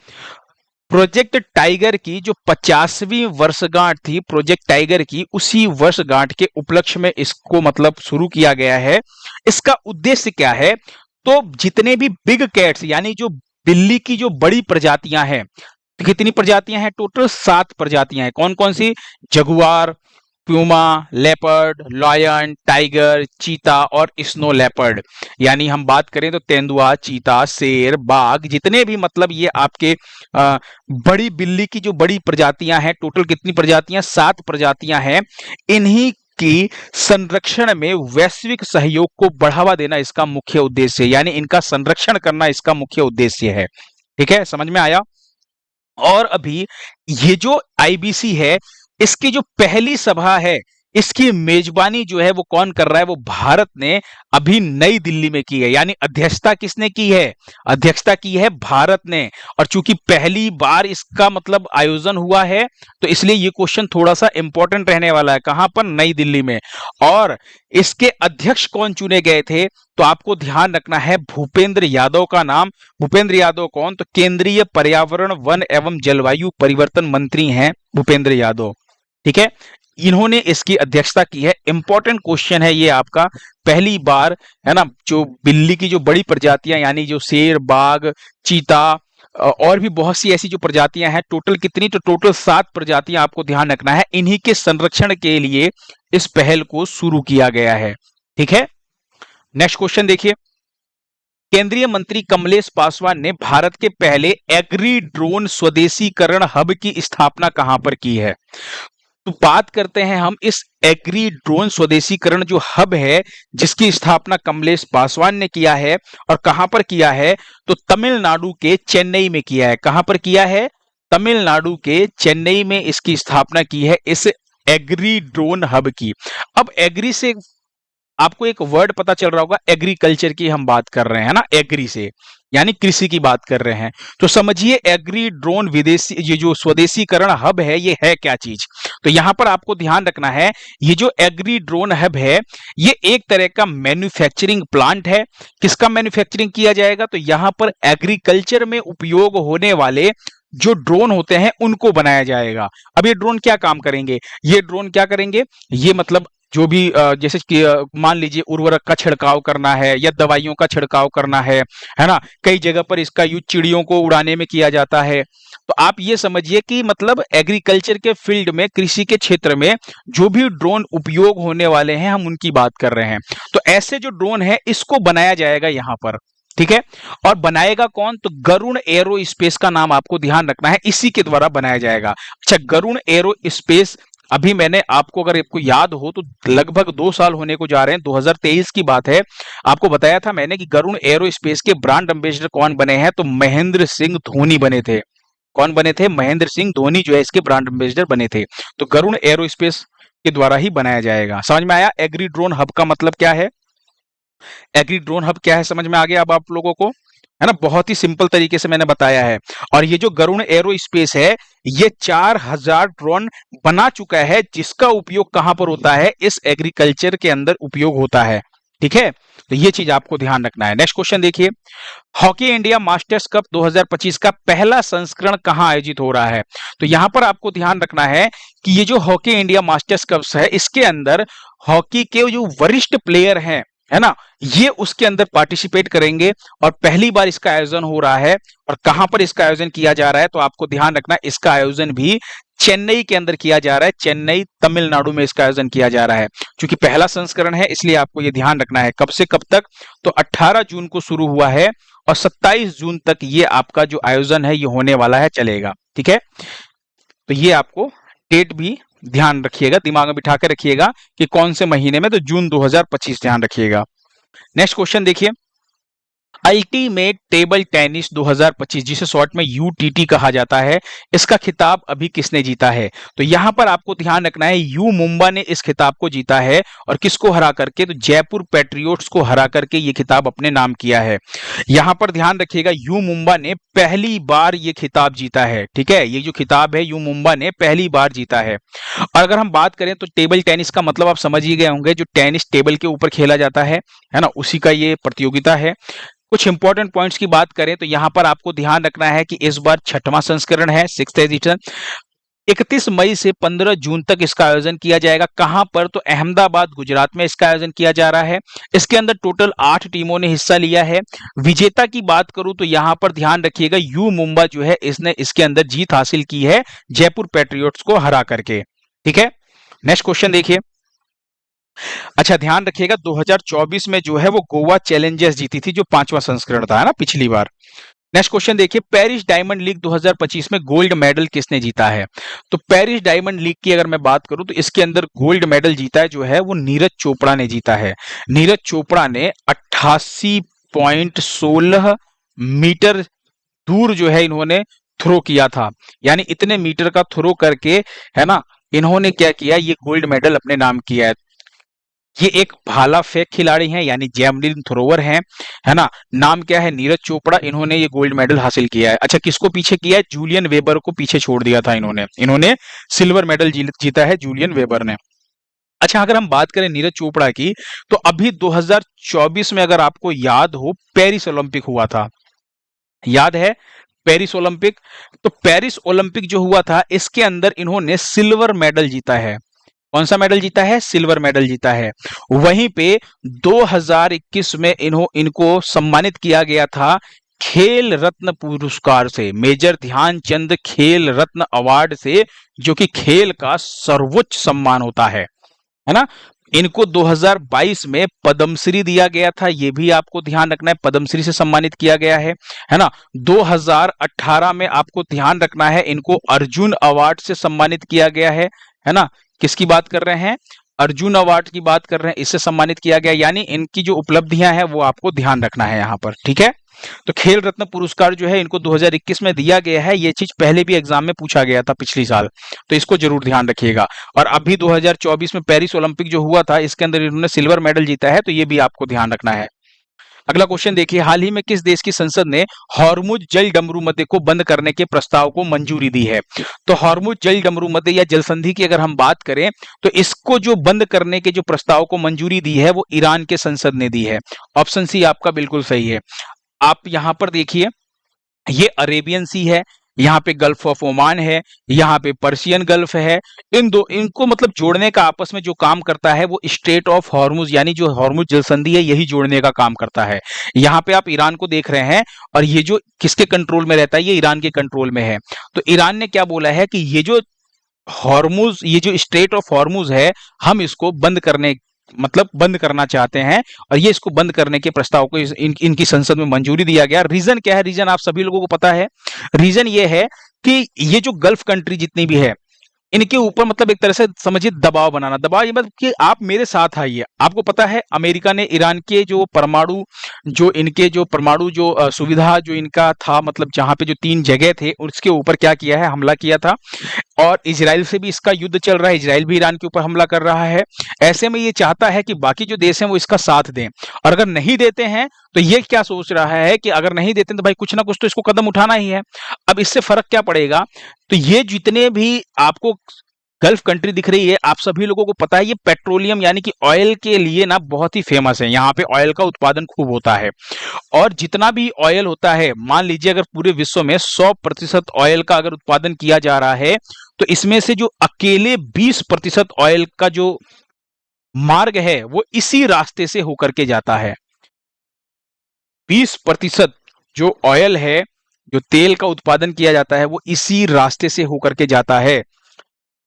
प्रोजेक्ट टाइगर की जो 50वीं वर्षगांठ थी, प्रोजेक्ट टाइगर की, उसी वर्षगांठ के उपलक्ष्य में इसको मतलब शुरू किया गया है। इसका उद्देश्य क्या है? तो जितने भी बिग कैट्स, यानी जो बिल्ली की जो बड़ी प्रजातियां हैं, कितनी प्रजातियां हैं? टोटल 7 प्रजातियां हैं। कौन कौन सी? Jaguar, puma, leopard, lion, tiger, चीता और स्नो लेपर्ड। यानी हम बात करें तो तेंदुआ, चीता, शेर, बाघ, जितने भी मतलब ये आपके बड़ी बिल्ली की जो बड़ी प्रजातियां हैं, टोटल कितनी प्रजातियां, 7 प्रजातियां हैं। इन्हीं की संरक्षण में वैश्विक सहयोग को बढ़ावा देना इसका मुख्य उद्देश्य है, यानी इनका संरक्षण करना इसका मुख्य उद्देश्य है। ठीक है, समझ में आया। और अभी ये जो आईबीसी है, इसकी जो पहली सभा है, इसकी मेजबानी जो है वो कौन कर रहा है, वो भारत ने अभी नई दिल्ली में की है। यानी अध्यक्षता किसने की है, अध्यक्षता की है भारत ने। और चूंकि पहली बार इसका मतलब आयोजन हुआ है, तो इसलिए ये क्वेश्चन थोड़ा सा इंपॉर्टेंट रहने वाला है। कहां पर, नई दिल्ली में। और इसके अध्यक्ष कौन चुने गए थे, तो आपको ध्यान रखना है भूपेंद्र यादव का नाम। भूपेंद्र यादव कौन, तो केंद्रीय पर्यावरण, वन एवं जलवायु परिवर्तन मंत्री हैं भूपेंद्र यादव। ठीक है, इन्होंने इसकी अध्यक्षता की है। इंपॉर्टेंट क्वेश्चन है ये आपका, पहली बार, है ना, जो बिल्ली की जो बड़ी प्रजातियां यानी जो शेर, बाघ, चीता और भी बहुत सी ऐसी जो प्रजातियां हैं, टोटल कितनी, तो टोटल 7 प्रजातियां आपको ध्यान रखना है। इन्हीं के संरक्षण के लिए इस पहल को शुरू किया गया है। ठीक है, नेक्स्ट क्वेश्चन देखिए। केंद्रीय मंत्री कमलेश पासवान ने भारत के पहले एग्री ड्रोन स्वदेशीकरण हब की स्थापना कहां पर की है। तो बात करते हैं हम इस एग्री ड्रोन स्वदेशीकरण जो हब है, जिसकी स्थापना कमलेश पासवान ने किया है, और कहां पर किया है, तो तमिलनाडु के चेन्नई में किया है। कहां पर किया है, तमिलनाडु के चेन्नई में इसकी स्थापना की है, इस एग्री ड्रोन हब की। अब एग्री से आपको एक वर्ड पता चल रहा होगा, एग्रीकल्चर की हम बात कर रहे हैं ना, एग्री से यानी कृषि की बात कर रहे हैं। तो समझिए एग्री ड्रोन विदेशी, ये जो स्वदेशीकरण हब है, ये है क्या चीज। तो यहां पर आपको ध्यान रखना है, ये जो एग्री ड्रोन हब है, ये एक तरह का मैन्युफैक्चरिंग प्लांट है। किसका मैन्युफैक्चरिंग किया जाएगा, तो यहां पर एग्रीकल्चर में उपयोग होने वाले जो ड्रोन होते हैं उनको बनाया जाएगा। अब ये ड्रोन क्या काम करेंगे, ये ड्रोन क्या करेंगे, ये मतलब जो भी जैसे कि मान लीजिए उर्वरक का छिड़काव करना है या दवाइयों का छिड़काव करना है ना, कई जगह पर इसका यूज चिड़ियों को उड़ाने में किया जाता है। तो आप ये समझिए कि मतलब एग्रीकल्चर के फील्ड में, कृषि के क्षेत्र में जो भी ड्रोन उपयोग होने वाले हैं, हम उनकी बात कर रहे हैं। तो ऐसे जो ड्रोन है, इसको बनाया जाएगा यहां पर। ठीक है, और बनाएगा कौन, तो गरुण एरो स्पेस का नाम आपको ध्यान रखना है, इसी के द्वारा बनाया जाएगा। अच्छा, गरुण एरो स्पेस, अभी मैंने आपको, अगर आपको याद हो तो लगभग 2 साल होने को जा रहे हैं, 2023 की बात है, आपको बताया था मैंने कि गरुण एरो स्पेस के ब्रांड एम्बेसडर कौन बने हैं, तो महेंद्र सिंह धोनी बने थे। कौन बने थे, महेंद्र सिंह धोनी जो है इसके ब्रांड एम्बेसडर बने थे। तो गरुण एरो स्पेस के द्वारा ही बनाया जाएगा। समझ में आया, एग्री ड्रोन हब का मतलब क्या है, एग्री ड्रोन हब क्या है, समझ में आ गया अब आप लोगों को, है ना। बहुत ही सिंपल तरीके से मैंने बताया है। और ये जो गरुण एरो स्पेस है, ये 4000 ड्रोन बना चुका है, जिसका उपयोग कहां पर होता है, इस एग्रीकल्चर के अंदर उपयोग होता है। ठीक है, तो ये चीज आपको ध्यान रखना है। नेक्स्ट क्वेश्चन देखिए, हॉकी इंडिया मास्टर्स कप 2025 का पहला संस्करण कहां आयोजित हो रहा है। तो यहां पर आपको ध्यान रखना है कि ये जो हॉकी इंडिया मास्टर्स कप है, इसके अंदर हॉकी के जो वरिष्ठ प्लेयर हैं, है ना, ये उसके अंदर पार्टिसिपेट करेंगे। और पहली बार इसका आयोजन हो रहा है। और कहां पर इसका आयोजन किया जा रहा है, तो आपको ध्यान रखना है, इसका आयोजन भी चेन्नई के अंदर किया जा रहा है। चेन्नई, तमिलनाडु में इसका आयोजन किया जा रहा है। क्योंकि पहला संस्करण है, इसलिए आपको ये ध्यान रखना है। कब से कब तक, तो 18 जून को शुरू हुआ है और 27 जून तक ये आपका जो आयोजन है, ये होने वाला है, चलेगा। ठीक है, तो ये आपको डेट भी ध्यान रखिएगा, दिमाग में बिठा के रखिएगा कि कौन से महीने में, तो जून 2025 ध्यान रखिएगा। नेक्स्ट क्वेश्चन देखिए, अल्टीमेट टेबल टेनिस 2025, जिसे शॉर्ट में यूटीटी कहा जाता है, इसका खिताब अभी किसने जीता है। तो यहां पर आपको ध्यान रखना है, यू मुंबा ने इस खिताब को जीता है। और किसको हरा करके, तो जयपुर पैट्रियोट्स को हरा करके ये खिताब अपने नाम किया है। यहां पर ध्यान रखिएगा, यू मुंबा ने पहली बार ये खिताब जीता है। ठीक है, ये जो खिताब है, यू मुंबा ने पहली बार जीता है। और अगर हम बात करें तो टेबल टेनिस का मतलब आप समझ ही गए होंगे, जो टेनिस टेबल के ऊपर खेला जाता है ना, उसी का ये प्रतियोगिता है। कुछ इंपॉर्टेंट पॉइंट्स की बात करें तो यहां पर आपको ध्यान रखना है कि इस बार 6वां संस्करण है, 6th एडिशन। 31 मई से 15 जून तक इसका आयोजन किया जाएगा। कहां पर, तो अहमदाबाद, गुजरात में इसका आयोजन किया जा रहा है। इसके अंदर टोटल 8 टीमों ने हिस्सा लिया है। विजेता की बात करूं तो यहां पर ध्यान रखिएगा, यू मुंबा जो है, इसने इसके अंदर जीत हासिल की है, जयपुर पैट्रियोट्स को हरा करके। ठीक है, नेक्स्ट क्वेश्चन देखिए। अच्छा ध्यान रखिएगा, 2024 में जो है वो गोवा चैलेंजर्स जीती थी, जो 5वां संस्करण था, है ना, पिछली बार। नेक्स्ट क्वेश्चन देखिए, पेरिस डायमंड लीग 2025 में गोल्ड मेडल किसने जीता है? तो पेरिस डायमंड लीग की अगर मैं बात करूं तो इसके अंदर गोल्ड मेडल जीता है जो है वो नीरज चोपड़ा ने जीता है। नीरज चोपड़ा ने 88.16 मीटर दूर जो है इन्होंने थ्रो किया था, यानी इतने मीटर का थ्रो करके, है ना, इन्होंने क्या किया, ये गोल्ड मेडल अपने नाम किया है। ये एक भाला फेंक खिलाड़ी हैं, यानी जैवलिन थ्रोवर हैं, है ना। नाम क्या है? नीरज चोपड़ा। इन्होंने ये गोल्ड मेडल हासिल किया है। अच्छा, किसको पीछे किया है? जूलियन वेबर को पीछे छोड़ दिया था इन्होंने। इन्होंने सिल्वर मेडल जीता है जूलियन वेबर ने। अच्छा, अगर हम बात करें नीरज चोपड़ा की, तो अभी 2024 में अगर आपको याद हो, पेरिस ओलंपिक हुआ था, याद है पेरिस ओलंपिक? तो पेरिस ओलंपिक जो हुआ था इसके अंदर इन्होंने सिल्वर मेडल जीता है। कौन सा मेडल जीता है? सिल्वर मेडल जीता है। वहीं पे 2021 में इनको सम्मानित किया गया था खेल रत्न पुरस्कार से, मेजर ध्यानचंद खेल रत्न अवार्ड से, जो कि खेल का सर्वोच्च सम्मान होता है ना। इनको 2022 में पद्मश्री दिया गया था, ये भी आपको ध्यान रखना है, पद्मश्री से सम्मानित किया गया है ना। 2018 में आपको ध्यान रखना है इनको अर्जुन अवार्ड से सम्मानित किया गया है ना। किसकी बात कर रहे हैं? अर्जुन अवार्ड की बात कर रहे हैं, इससे सम्मानित किया गया, यानी इनकी जो उपलब्धियां हैं वो आपको ध्यान रखना है यहाँ पर, ठीक है। तो खेल रत्न पुरस्कार जो है इनको 2021 में दिया गया है, ये चीज पहले भी एग्जाम में पूछा गया था पिछली साल, तो इसको जरूर ध्यान रखिएगा। और अभी 2024 में पेरिस ओलंपिक जो हुआ था इसके अंदर इन्होंने सिल्वर मेडल जीता है, तो ये भी आपको ध्यान रखना है। अगला क्वेश्चन देखिए, हाल ही में किस देश की संसद ने हॉर्मुज जल डमरू मध्य को बंद करने के प्रस्ताव को मंजूरी दी है? तो हॉर्मुज जल डमरू मध्य या जल संधि की अगर हम बात करें तो इसको जो बंद करने के जो प्रस्ताव को मंजूरी दी है वो ईरान के संसद ने दी है। ऑप्शन सी आपका बिल्कुल सही है। आप यहां पर देखिए, ये अरेबियन सी है, यहाँ पे गल्फ ऑफ ओमान है, यहाँ पे पर्शियन गल्फ है। इनको मतलब जोड़ने का आपस में जो काम करता है वो स्ट्रेट ऑफ हॉर्मुज, यानी जो हॉर्मुज जल संधि है यही जोड़ने का काम करता है। यहाँ पे आप ईरान को देख रहे हैं, और ये जो किसके कंट्रोल में रहता है? ये ईरान के कंट्रोल में है। तो ईरान ने क्या बोला है कि ये जो हॉर्मुज, ये जो स्ट्रेट ऑफ हॉर्मुज है, हम इसको बंद करने, मतलब बंद करना चाहते हैं, और ये इसको बंद करने के प्रस्ताव को इनकी संसद में मंजूरी दिया गया। रीजन क्या है? रीजन आप सभी लोगों को पता है। रीजन ये है कि ये जो गल्फ कंट्री जितनी भी है इनके ऊपर मतलब एक तरह से समझिए दबाव बनाना। दबाव ये मतलब कि आप मेरे साथ आइए। आपको पता है अमेरिका ने ईरान के जो परमाणु, जो इनके जो परमाणु जो सुविधा जो इनका था, मतलब जहां पे जो 3 जगह थे उसके ऊपर क्या किया है? हमला किया था। और इजराइल से भी इसका युद्ध चल रहा है, इजराइल भी ईरान के ऊपर हमला कर रहा है। ऐसे में ये चाहता है कि बाकी जो देश हैं वो इसका साथ दें, और अगर नहीं देते हैं तो ये क्या सोच रहा है कि अगर नहीं देते हैं तो भाई कुछ ना कुछ तो इसको कदम उठाना ही है। अब इससे फर्क क्या पड़ेगा? तो ये जितने भी आपको गल्फ कंट्री दिख रही है, आप सभी लोगों को पता है ये पेट्रोलियम यानी कि ऑयल के लिए ना बहुत ही फेमस है। यहाँ पे ऑयल का उत्पादन खूब होता है, और जितना भी ऑयल होता है, मान लीजिए अगर पूरे विश्व में 100% ऑयल का अगर उत्पादन किया जा रहा है, तो इसमें से जो अकेले 20% ऑयल का जो मार्ग है वो इसी रास्ते से होकर के जाता है। 20% जो ऑयल है, जो तेल का उत्पादन किया जाता है, वो इसी रास्ते से होकर के जाता है।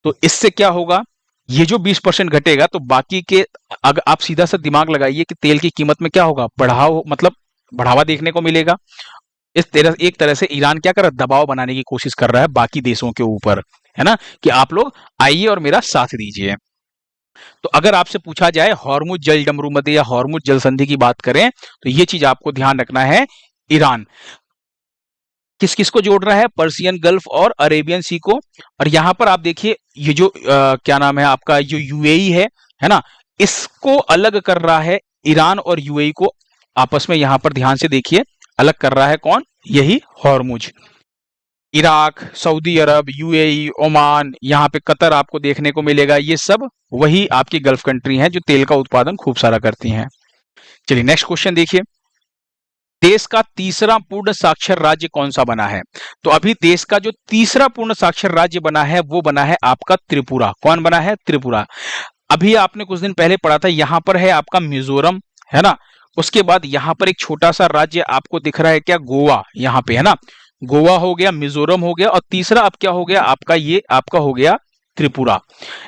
तो इससे क्या होगा? ये जो 20% घटेगा तो बाकी के, अगर आप सीधा सा दिमाग लगाइए कि तेल की कीमत में क्या होगा? बढ़ाव, मतलब बढ़ावा देखने को मिलेगा। इस तरह एक तरह से ईरान क्या कर रहा है? दबाव बनाने की कोशिश कर रहा है बाकी देशों के ऊपर, है ना, कि आप लोग आइए और मेरा साथ दीजिए। तो अगर आपसे पूछा जाए हॉर्मुज जल डमरू मध्य या हॉर्मुज जल संधि की बात करें, तो ये चीज आपको ध्यान रखना है। ईरान किस किस को जोड़ रहा है? पर्शियन गल्फ और अरेबियन सी को। और यहां पर आप देखिए ये जो क्या नाम है आपका, जो यूएई है ना, इसको अलग कर रहा है। ईरान और यूएई को आपस में यहां पर ध्यान से देखिए अलग कर रहा है कौन? यही हॉर्मुज। इराक, सऊदी अरब, यूएई, ओमान, यहाँ पे कतर आपको देखने को मिलेगा। ये सब वही आपकी गल्फ कंट्री हैं जो तेल का उत्पादन खूब सारा करती हैं। चलिए नेक्स्ट क्वेश्चन देखिए, देश का तीसरा पूर्ण साक्षर राज्य कौन सा बना है? तो अभी देश का जो तीसरा पूर्ण साक्षर राज्य बना है वो बना है आपका त्रिपुरा। कौन बना है? त्रिपुरा। अभी आपने कुछ दिन पहले पढ़ा था, यहां पर है आपका मिजोरम, है ना। उसके बाद यहां पर एक छोटा सा राज्य आपको दिख रहा है क्या? गोवा, यहां पे, है ना। गोवा हो गया, मिजोरम हो गया, और तीसरा अब क्या हो गया आपका? ये आपका हो गया त्रिपुरा।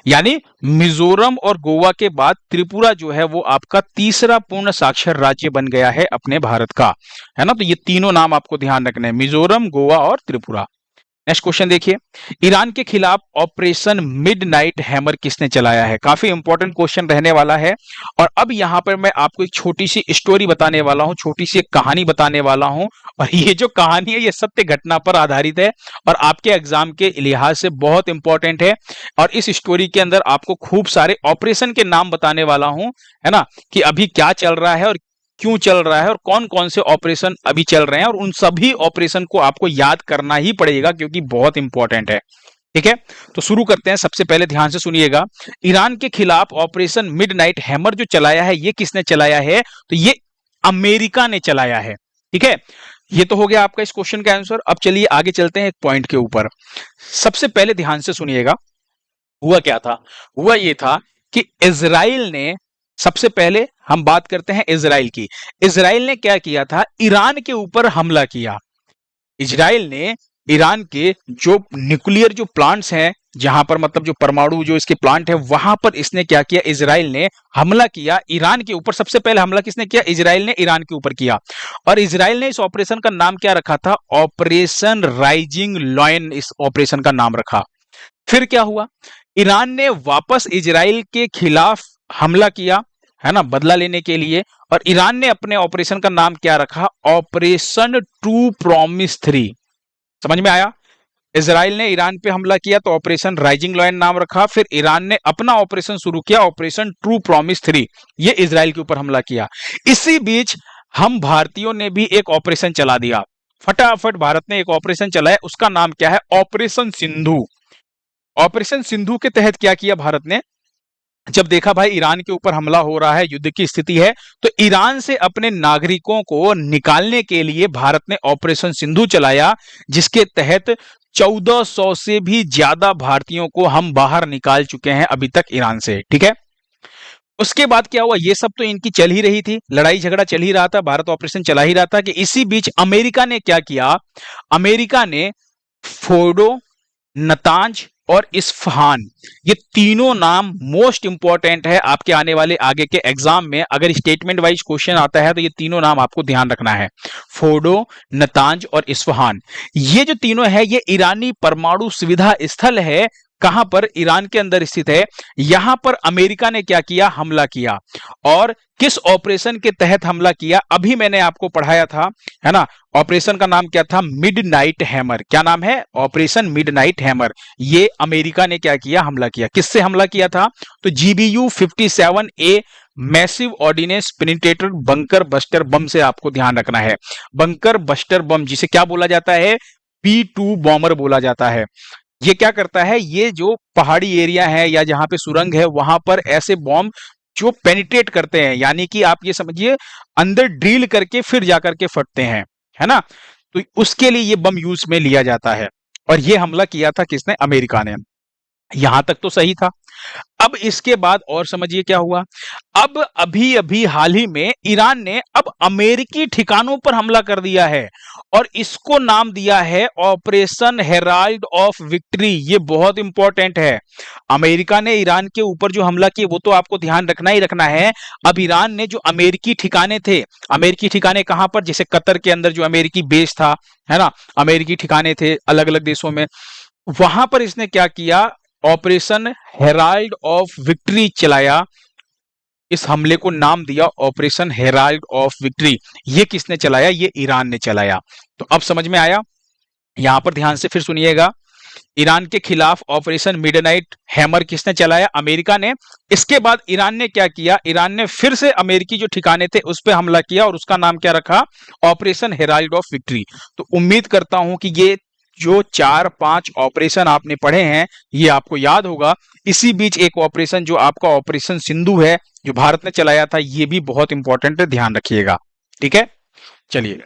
यानी मिजोरम और गोवा के बाद त्रिपुरा जो है वो आपका तीसरा पूर्ण साक्षर राज्य बन गया है अपने भारत का, है ना। तो ये तीनों नाम आपको ध्यान रखने हैं, मिजोरम, गोवा और त्रिपुरा। नेक्स्ट क्वेश्चन देखिए, ईरान के खिलाफ ऑपरेशन मिडनाइट हैमर किसने चलाया है? काफी इंपॉर्टेंट क्वेश्चन रहने वाला है। और अब यहां पर मैं आपको एक छोटी सी स्टोरी बताने वाला हूं, छोटी सी एक कहानी बताने वाला हूं। और ये जो कहानी है ये सत्य घटना पर आधारित है और आपके एग्जाम के लिहाज से बहुत इंपॉर्टेंट है। और इस स्टोरी के अंदर आपको खूब सारे ऑपरेशन के नाम बताने वाला हूं, है ना, कि अभी क्या चल रहा है और क्यों चल रहा है और कौन कौन से ऑपरेशन अभी चल रहे हैं, और उन सभी ऑपरेशन को आपको याद करना ही पड़ेगा क्योंकि बहुत इंपॉर्टेंट है। ठीक है, तो शुरू करते हैं। सबसे पहले ध्यान से सुनिएगा, ईरान के खिलाफ ऑपरेशन मिडनाइट हैमर जो चलाया है ये किसने चलाया है? तो ये अमेरिका ने चलाया है। ठीक है, ये तो हो गया आपका इस क्वेश्चन का आंसर। अब चलिए आगे चलते हैं एक पॉइंट के ऊपर। सबसे पहले ध्यान से सुनिएगा, हुआ क्या था? हुआ ये था कि इजराइल ने, सबसे पहले हम बात करते हैं इजराइल की। इजराइल ने क्या किया था? ईरान के ऊपर हमला किया। इजराइल ने ईरान के जो न्यूक्लियर जो प्लांट्स हैं, जहां पर मतलब जो परमाणु जो इसके प्लांट है, वहां पर इसने क्या किया? इजराइल ने हमला किया ईरान के ऊपर। सबसे पहले हमला किसने किया? इजराइल ने ईरान के ऊपर किया। और इजराइल ने इस ऑपरेशन का नाम क्या रखा था? ऑपरेशन राइजिंग लॉयन इस ऑपरेशन का नाम रखा। फिर क्या हुआ? ईरान ने वापस इजराइल के खिलाफ हमला किया, है ना, बदला लेने के लिए। और ईरान ने अपने ऑपरेशन का नाम क्या रखा? Operation true promise 3। समझ में आया? इजराइल ने ईरान पे हमला किया तो ऑपरेशन राइजिंग लॉयन नाम रखा। फिर ईरान ने अपना ऑपरेशन शुरू किया, ऑपरेशन ट्रू प्रॉमिस 3। ये इजराइल के ऊपर हमला किया। इसी बीच हम भारतीयों ने भी एक ऑपरेशन चला दिया। फटाफट भारत ने एक ऑपरेशन चलाया, उसका नाम क्या है? ऑपरेशन सिंधु। ऑपरेशन सिंधु के तहत क्या किया भारत ने? जब देखा भाई ईरान के ऊपर हमला हो रहा है, युद्ध की स्थिति है, तो ईरान से अपने नागरिकों को निकालने के लिए भारत ने ऑपरेशन सिंधु चलाया, जिसके तहत 1400 से भी ज्यादा भारतीयों को हम बाहर निकाल चुके हैं अभी तक ईरान से। ठीक है, उसके बाद क्या हुआ? ये सब तो इनकी चल ही रही थी, लड़ाई झगड़ा चल ही रहा था, भारत ऑपरेशन चला ही रहा था कि इसी बीच अमेरिका ने क्या किया? अमेरिका ने फोर्डो, नतांज और इस्फहान, ये तीनों नाम मोस्ट इंपॉर्टेंट है आपके आने वाले आगे के एग्जाम में। अगर स्टेटमेंट वाइज क्वेश्चन आता है तो ये तीनों नाम आपको ध्यान रखना है, फोर्डो, नतांज और इस्फहान। ये जो तीनों है ये ईरानी परमाणु सुविधा स्थल है। कहां पर? ईरान के अंदर स्थित है। यहां पर अमेरिका ने क्या किया? हमला किया। और किस ऑपरेशन के तहत हमला किया? अभी मैंने आपको पढ़ाया था, है ना। ऑपरेशन का नाम क्या था? Midnight hammer. क्या नाम है? Operation midnight hammer. ये अमेरिका ने क्या किया? हमला किया। किससे हमला किया था? तो GBU 57A massive ordnance penetrator bunker buster bomb से आपको ध्यान रखना है। बंकर बस्टर बम, जिसे क्या बोला जाता है? P2 बॉमर बोला जाता है। ये क्या करता है? ये जो पहाड़ी एरिया है या जहां पे सुरंग है, वहां पर ऐसे बॉम्ब जो पेनिट्रेट करते हैं, यानी कि आप ये समझिए अंदर ड्रिल करके फिर जाकर के फटते हैं, है ना। तो उसके लिए ये बम यूज में लिया जाता है। और ये हमला किया था किसने? अमेरिका ने। यहां तक तो सही था। अब इसके बाद और समझिए क्या हुआ। अब अभी अभी हाल ही में ईरान ने अब अमेरिकी ठिकानों पर हमला कर दिया है और इसको नाम दिया है ऑपरेशन हेराल्ड ऑफ विक्ट्री। ये बहुत इंपॉर्टेंट है। अमेरिका ने ईरान के ऊपर जो हमला किया वो तो आपको ध्यान रखना ही रखना है। अब ईरान ने जो अमेरिकी ठिकाने थे, अमेरिकी ठिकाने कहां पर? जैसे कतर के अंदर जो अमेरिकी बेस था, है ना, अमेरिकी ठिकाने थे अलग अलग देशों में, वहां पर इसने क्या किया? ऑपरेशन हेराल्ड ऑफ विक्ट्री चलाया। इस हमले को नाम दिया ऑपरेशन हेराल्ड ऑफ विक्ट्री। ये किसने चलाया? ये ईरान ने चलाया। तो अब समझ में आया? यहां पर ध्यान से फिर सुनिएगा, ईरान के खिलाफ ऑपरेशन मिडनाइट हैमर किसने चलाया? अमेरिका ने। इसके बाद ईरान ने क्या किया? ईरान ने फिर से अमेरिकी जो ठिकाने थे उस पर हमला किया और उसका नाम क्या रखा? Operation Herald of victory. तो उम्मीद करता हूं कि ये जो 4-5 ऑपरेशन आपने पढ़े हैं ये आपको याद होगा। इसी बीच एक ऑपरेशन जो आपका ऑपरेशन सिंधु है, जो भारत ने चलाया था, ये भी बहुत इंपॉर्टेंट है, ध्यान रखिएगा। ठीक है, चलिए।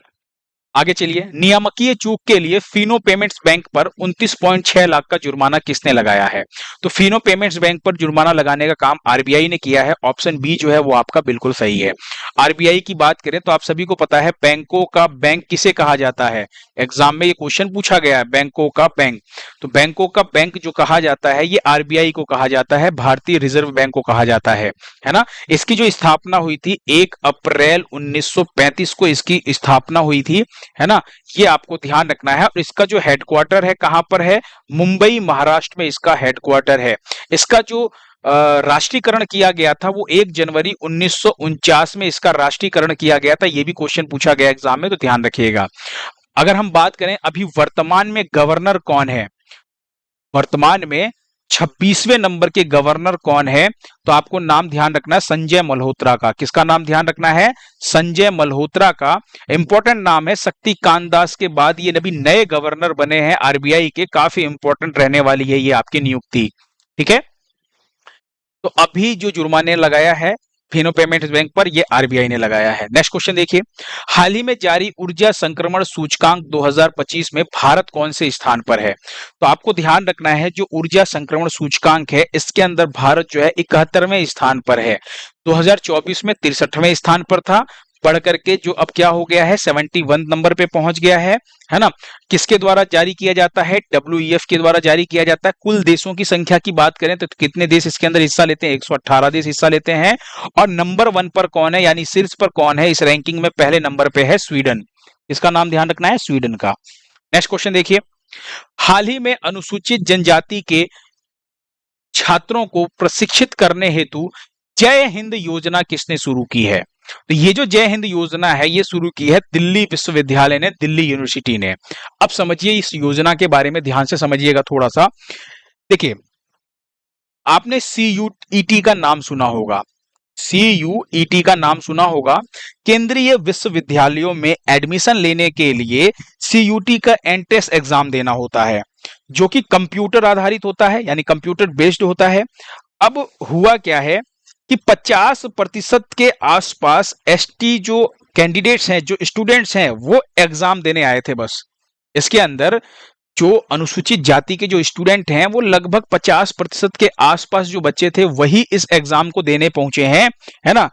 आगे चलिए, नियामकीय चूक के लिए फिनो पेमेंट्स बैंक पर 29.6 लाख का जुर्माना किसने लगाया है? तो फिनो पेमेंट्स बैंक पर जुर्माना लगाने का काम आरबीआई ने किया है। ऑप्शन बी जो है वो आपका बिल्कुल सही है। आरबीआई की बात करें तो आप सभी को पता है बैंकों का बैंक किसे कहा जाता है। एग्जाम में ये क्वेश्चन पूछा गया है, बैंकों का बैंक। तो बैंकों का बैंक जो कहा जाता है ये आरबीआई को कहा जाता है, भारतीय रिजर्व बैंक को कहा जाता है ना। इसकी जो स्थापना हुई थी 1 अप्रैल 1935 को इसकी स्थापना हुई थी, है ना। ये आपको ध्यान रखना है। और इसका जो हेडक्वार्टर है कहां पर है? मुंबई महाराष्ट्र में इसका हेडक्वार्टर है। इसका जो राष्ट्रीयकरण किया गया था वो 1 जनवरी 1949 में इसका राष्ट्रीयकरण किया गया था। ये भी क्वेश्चन पूछा गया एग्जाम में, तो ध्यान रखिएगा। अगर हम बात करें अभी वर्तमान में गवर्नर कौन है, वर्तमान में 26वें नंबर के गवर्नर कौन है, तो आपको नाम ध्यान रखना है संजय मल्होत्रा का। किसका नाम ध्यान रखना है? संजय मल्होत्रा का। इंपॉर्टेंट नाम है, शक्तिकांत दास के बाद ये अभी नए गवर्नर बने हैं आरबीआई के, काफी इंपॉर्टेंट रहने वाली है ये आपकी नियुक्ति, ठीक है। तो अभी जो जुर्माने लगाया है फिनो पेमेंट्स बैंक पर, ये आरबीआई ने लगाया है। नेक्स्ट क्वेश्चन देखिए, हाल ही में जारी ऊर्जा संक्रमण सूचकांक 2025 में भारत कौन से स्थान पर है? तो आपको ध्यान रखना है जो ऊर्जा संक्रमण सूचकांक है इसके अंदर भारत जो है 71वें स्थान पर है। 2024 में 63वें स्थान पर था, बढ़ करके जो अब क्या हो गया है 71 नंबर पे पहुंच गया है ना। किसके द्वारा जारी किया जाता है? डब्ल्यूईएफ के द्वारा जारी किया जाता है। कुल देशों की संख्या की बात करें तो कितने देश इसके अंदर हिस्सा लेते हैं? 118 देश हिस्सा लेते हैं। और नंबर 1 पर कौन है, यानी शीर्ष पर कौन है इस रैंकिंग में? पहले नंबर पे है स्वीडन। इसका नाम ध्यान रखना है, स्वीडन का। नेक्स्ट क्वेश्चन देखिए, हाल ही में अनुसूचित जनजाति के छात्रों को प्रशिक्षित करने हेतु जय हिंद योजना किसने शुरू की है? तो ये जो जय हिंद योजना है ये शुरू की है दिल्ली विश्वविद्यालय ने, दिल्ली यूनिवर्सिटी ने। अब समझिए इस योजना के बारे में, ध्यान से समझिएगा थोड़ा सा। देखिए, आपने सीयूईटी का नाम सुना होगा, सीयूईटी का नाम सुना होगा। केंद्रीय विश्वविद्यालयों में एडमिशन लेने के लिए सीयूटी का एंट्रेंस एग्जाम देना होता है, जो कि कंप्यूटर आधारित होता है, यानी कंप्यूटर बेस्ड होता है। अब हुआ क्या है कि 50% के आसपास एसटी जो कैंडिडेट्स हैं, जो स्टूडेंट्स हैं, वो एग्जाम देने आए थे बस। इसके अंदर जो अनुसूचित जाति के जो स्टूडेंट हैं वो लगभग 50% के आसपास जो बच्चे थे वही इस एग्जाम को देने पहुंचे हैं, है ना।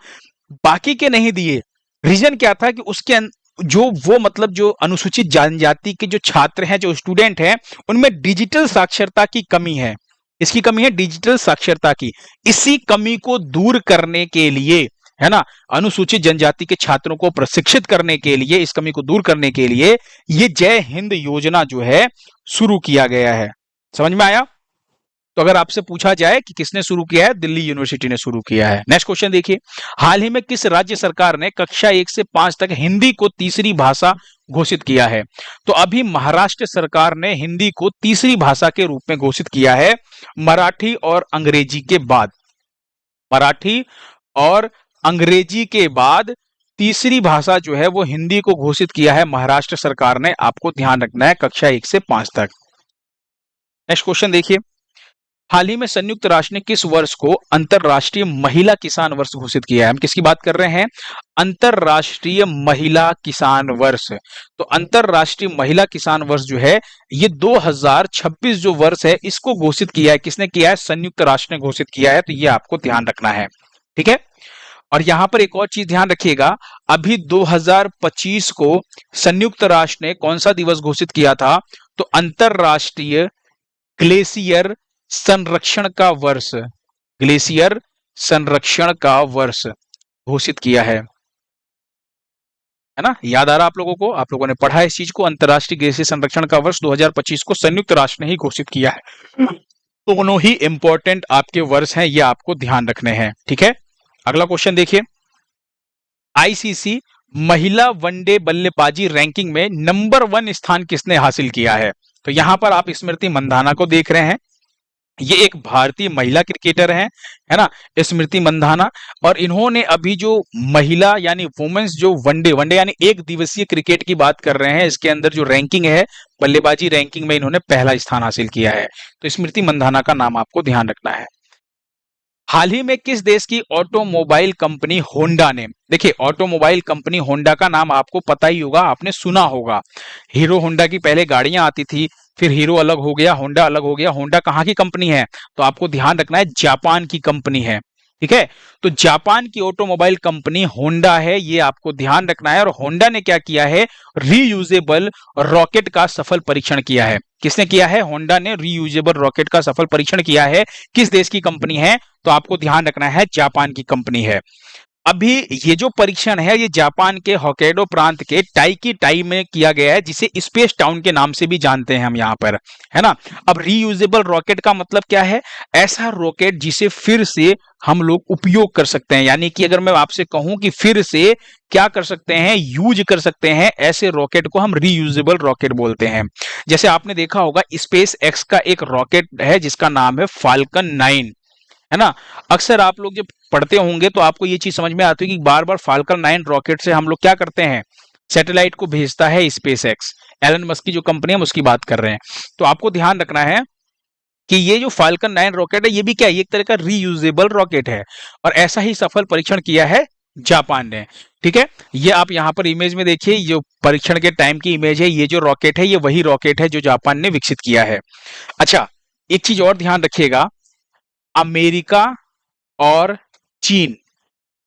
बाकी के नहीं दिए। रीजन क्या था कि उसके जो वो मतलब जो अनुसूचित जनजाति के जो छात्र हैं, जो स्टूडेंट हैं, उनमें डिजिटल साक्षरता की कमी है। इसकी कमी है डिजिटल साक्षरता की। इसी कमी को दूर करने के लिए, है ना, अनुसूचित जनजाति के छात्रों को प्रशिक्षित करने के लिए, इस कमी को दूर करने के लिए ये जय हिंद योजना जो है शुरू किया गया है। समझ में आया? तो अगर आपसे पूछा जाए कि किसने शुरू किया है, दिल्ली यूनिवर्सिटी ने शुरू किया है। नेक्स्ट क्वेश्चन देखिए, हाल ही में किस राज्य सरकार ने कक्षा 1 से 5 तक हिंदी को तीसरी भाषा घोषित किया है? तो अभी महाराष्ट्र सरकार ने हिंदी को तीसरी भाषा के रूप में घोषित किया है, मराठी और अंग्रेजी के बाद। मराठी और अंग्रेजी के बाद तीसरी भाषा जो है वो हिंदी को घोषित किया है महाराष्ट्र सरकार ने। आपको ध्यान रखना है कक्षा 1 से 5 तक। नेक्स्ट क्वेश्चन देखिए, हाल ही में संयुक्त राष्ट्र ने किस वर्ष को अंतरराष्ट्रीय महिला किसान वर्ष घोषित किया है? हम किसकी बात कर रहे हैं? अंतरराष्ट्रीय महिला किसान वर्ष। तो अंतरराष्ट्रीय महिला किसान वर्ष जो है ये 2026 जो वर्ष है इसको घोषित किया है। किसने किया है? संयुक्त राष्ट्र ने घोषित किया है। तो ये आपको ध्यान रखना है, ठीक है। और यहां पर एक और चीज ध्यान रखिएगा, अभी 2025 को संयुक्त राष्ट्र ने कौन सा दिवस घोषित किया था? तो अंतरराष्ट्रीय ग्लेशियर संरक्षण का वर्ष, ग्लेशियर संरक्षण का वर्ष घोषित किया है ना। याद आ रहा आप लोगों को? आप लोगों ने पढ़ा इस चीज को, अंतरराष्ट्रीय ग्लेशियर संरक्षण का वर्ष 2025 को संयुक्त राष्ट्र ने ही घोषित किया है। दोनों ही इंपॉर्टेंट आपके वर्ष हैं, ये आपको ध्यान रखने हैं, ठीक है। अगला क्वेश्चन देखिए, आईसीसी महिला वनडे बल्लेबाजी रैंकिंग में नंबर 1 स्थान किसने हासिल किया है? तो यहां पर आप स्मृति मंधाना को देख रहे हैं। ये एक भारतीय महिला क्रिकेटर है ना, स्मृति मंधाना। और इन्होंने अभी जो महिला यानी वुमेन्स जो वनडे यानी एक दिवसीय क्रिकेट की बात कर रहे हैं, इसके अंदर जो रैंकिंग है बल्लेबाजी रैंकिंग में इन्होंने पहला स्थान हासिल किया है। तो स्मृति मंधाना का नाम आपको ध्यान रखना है। हाल ही में किस देश की ऑटोमोबाइल कंपनी होंडा ने, देखिए ऑटोमोबाइल कंपनी होंडा का नाम आपको पता ही होगा, आपने सुना होगा। हीरो होंडा की पहले गाड़ियां आती थी, फिर हीरो अलग हो गया, होंडा अलग हो गया। होंडा कहाँ की कंपनी है? तो आपको ध्यान रखना है, जापान की कंपनी है। ठीक है, तो जापान की ऑटोमोबाइल कंपनी होंडा है, ये आपको ध्यान रखना है। और होंडा ने क्या किया है? रीयूजेबल रॉकेट का सफल परीक्षण किया है। किसने किया है? होंडा ने रीयूजेबल रॉकेट का सफल परीक्षण किया है। किस देश की कंपनी है? तो आपको ध्यान रखना है, जापान की कंपनी है। अभी ये जो परीक्षण है ये जापान के होक्काइडो प्रांत के टाइकी टाई में किया गया है, जिसे स्पेस टाउन के नाम से भी जानते हैं हम यहाँ पर, है ना। अब रीयूजेबल रॉकेट का मतलब क्या है? ऐसा रॉकेट जिसे फिर से हम लोग उपयोग कर सकते हैं, यानी कि अगर मैं आपसे कहूं कि फिर से क्या कर सकते हैं, यूज कर सकते हैं, ऐसे रॉकेट को हम रीयूजेबल रॉकेट बोलते हैं। जैसे आपने देखा होगा स्पेस एक्स का एक रॉकेट है जिसका नाम है फाल्कन 9, है ना। अक्सर आप लोग जब पढ़ते होंगे तो आपको ये चीज समझ में आती है कि बार बार फाल्कन 9 रॉकेट से हम लोग क्या करते हैं, सैटेलाइट को भेजता है स्पेस एक्स। एलन मस्क की जो कंपनी है हम उसकी बात कर रहे हैं। तो आपको ध्यान रखना है कि ये जो फाल्कन 9 रॉकेट है ये भी क्या है, ये एक तरह का रीयूजेबल रॉकेट है, और ऐसा ही सफल परीक्षण किया है जापान ने। ठीक है, ये आप यहाँ पर इमेज में देखिए, जो परीक्षण के टाइम की इमेज है, ये जो रॉकेट है ये वही रॉकेट है जो जापान ने विकसित किया है। अच्छा, एक चीज और ध्यान रखिएगा, अमेरिका और चीन,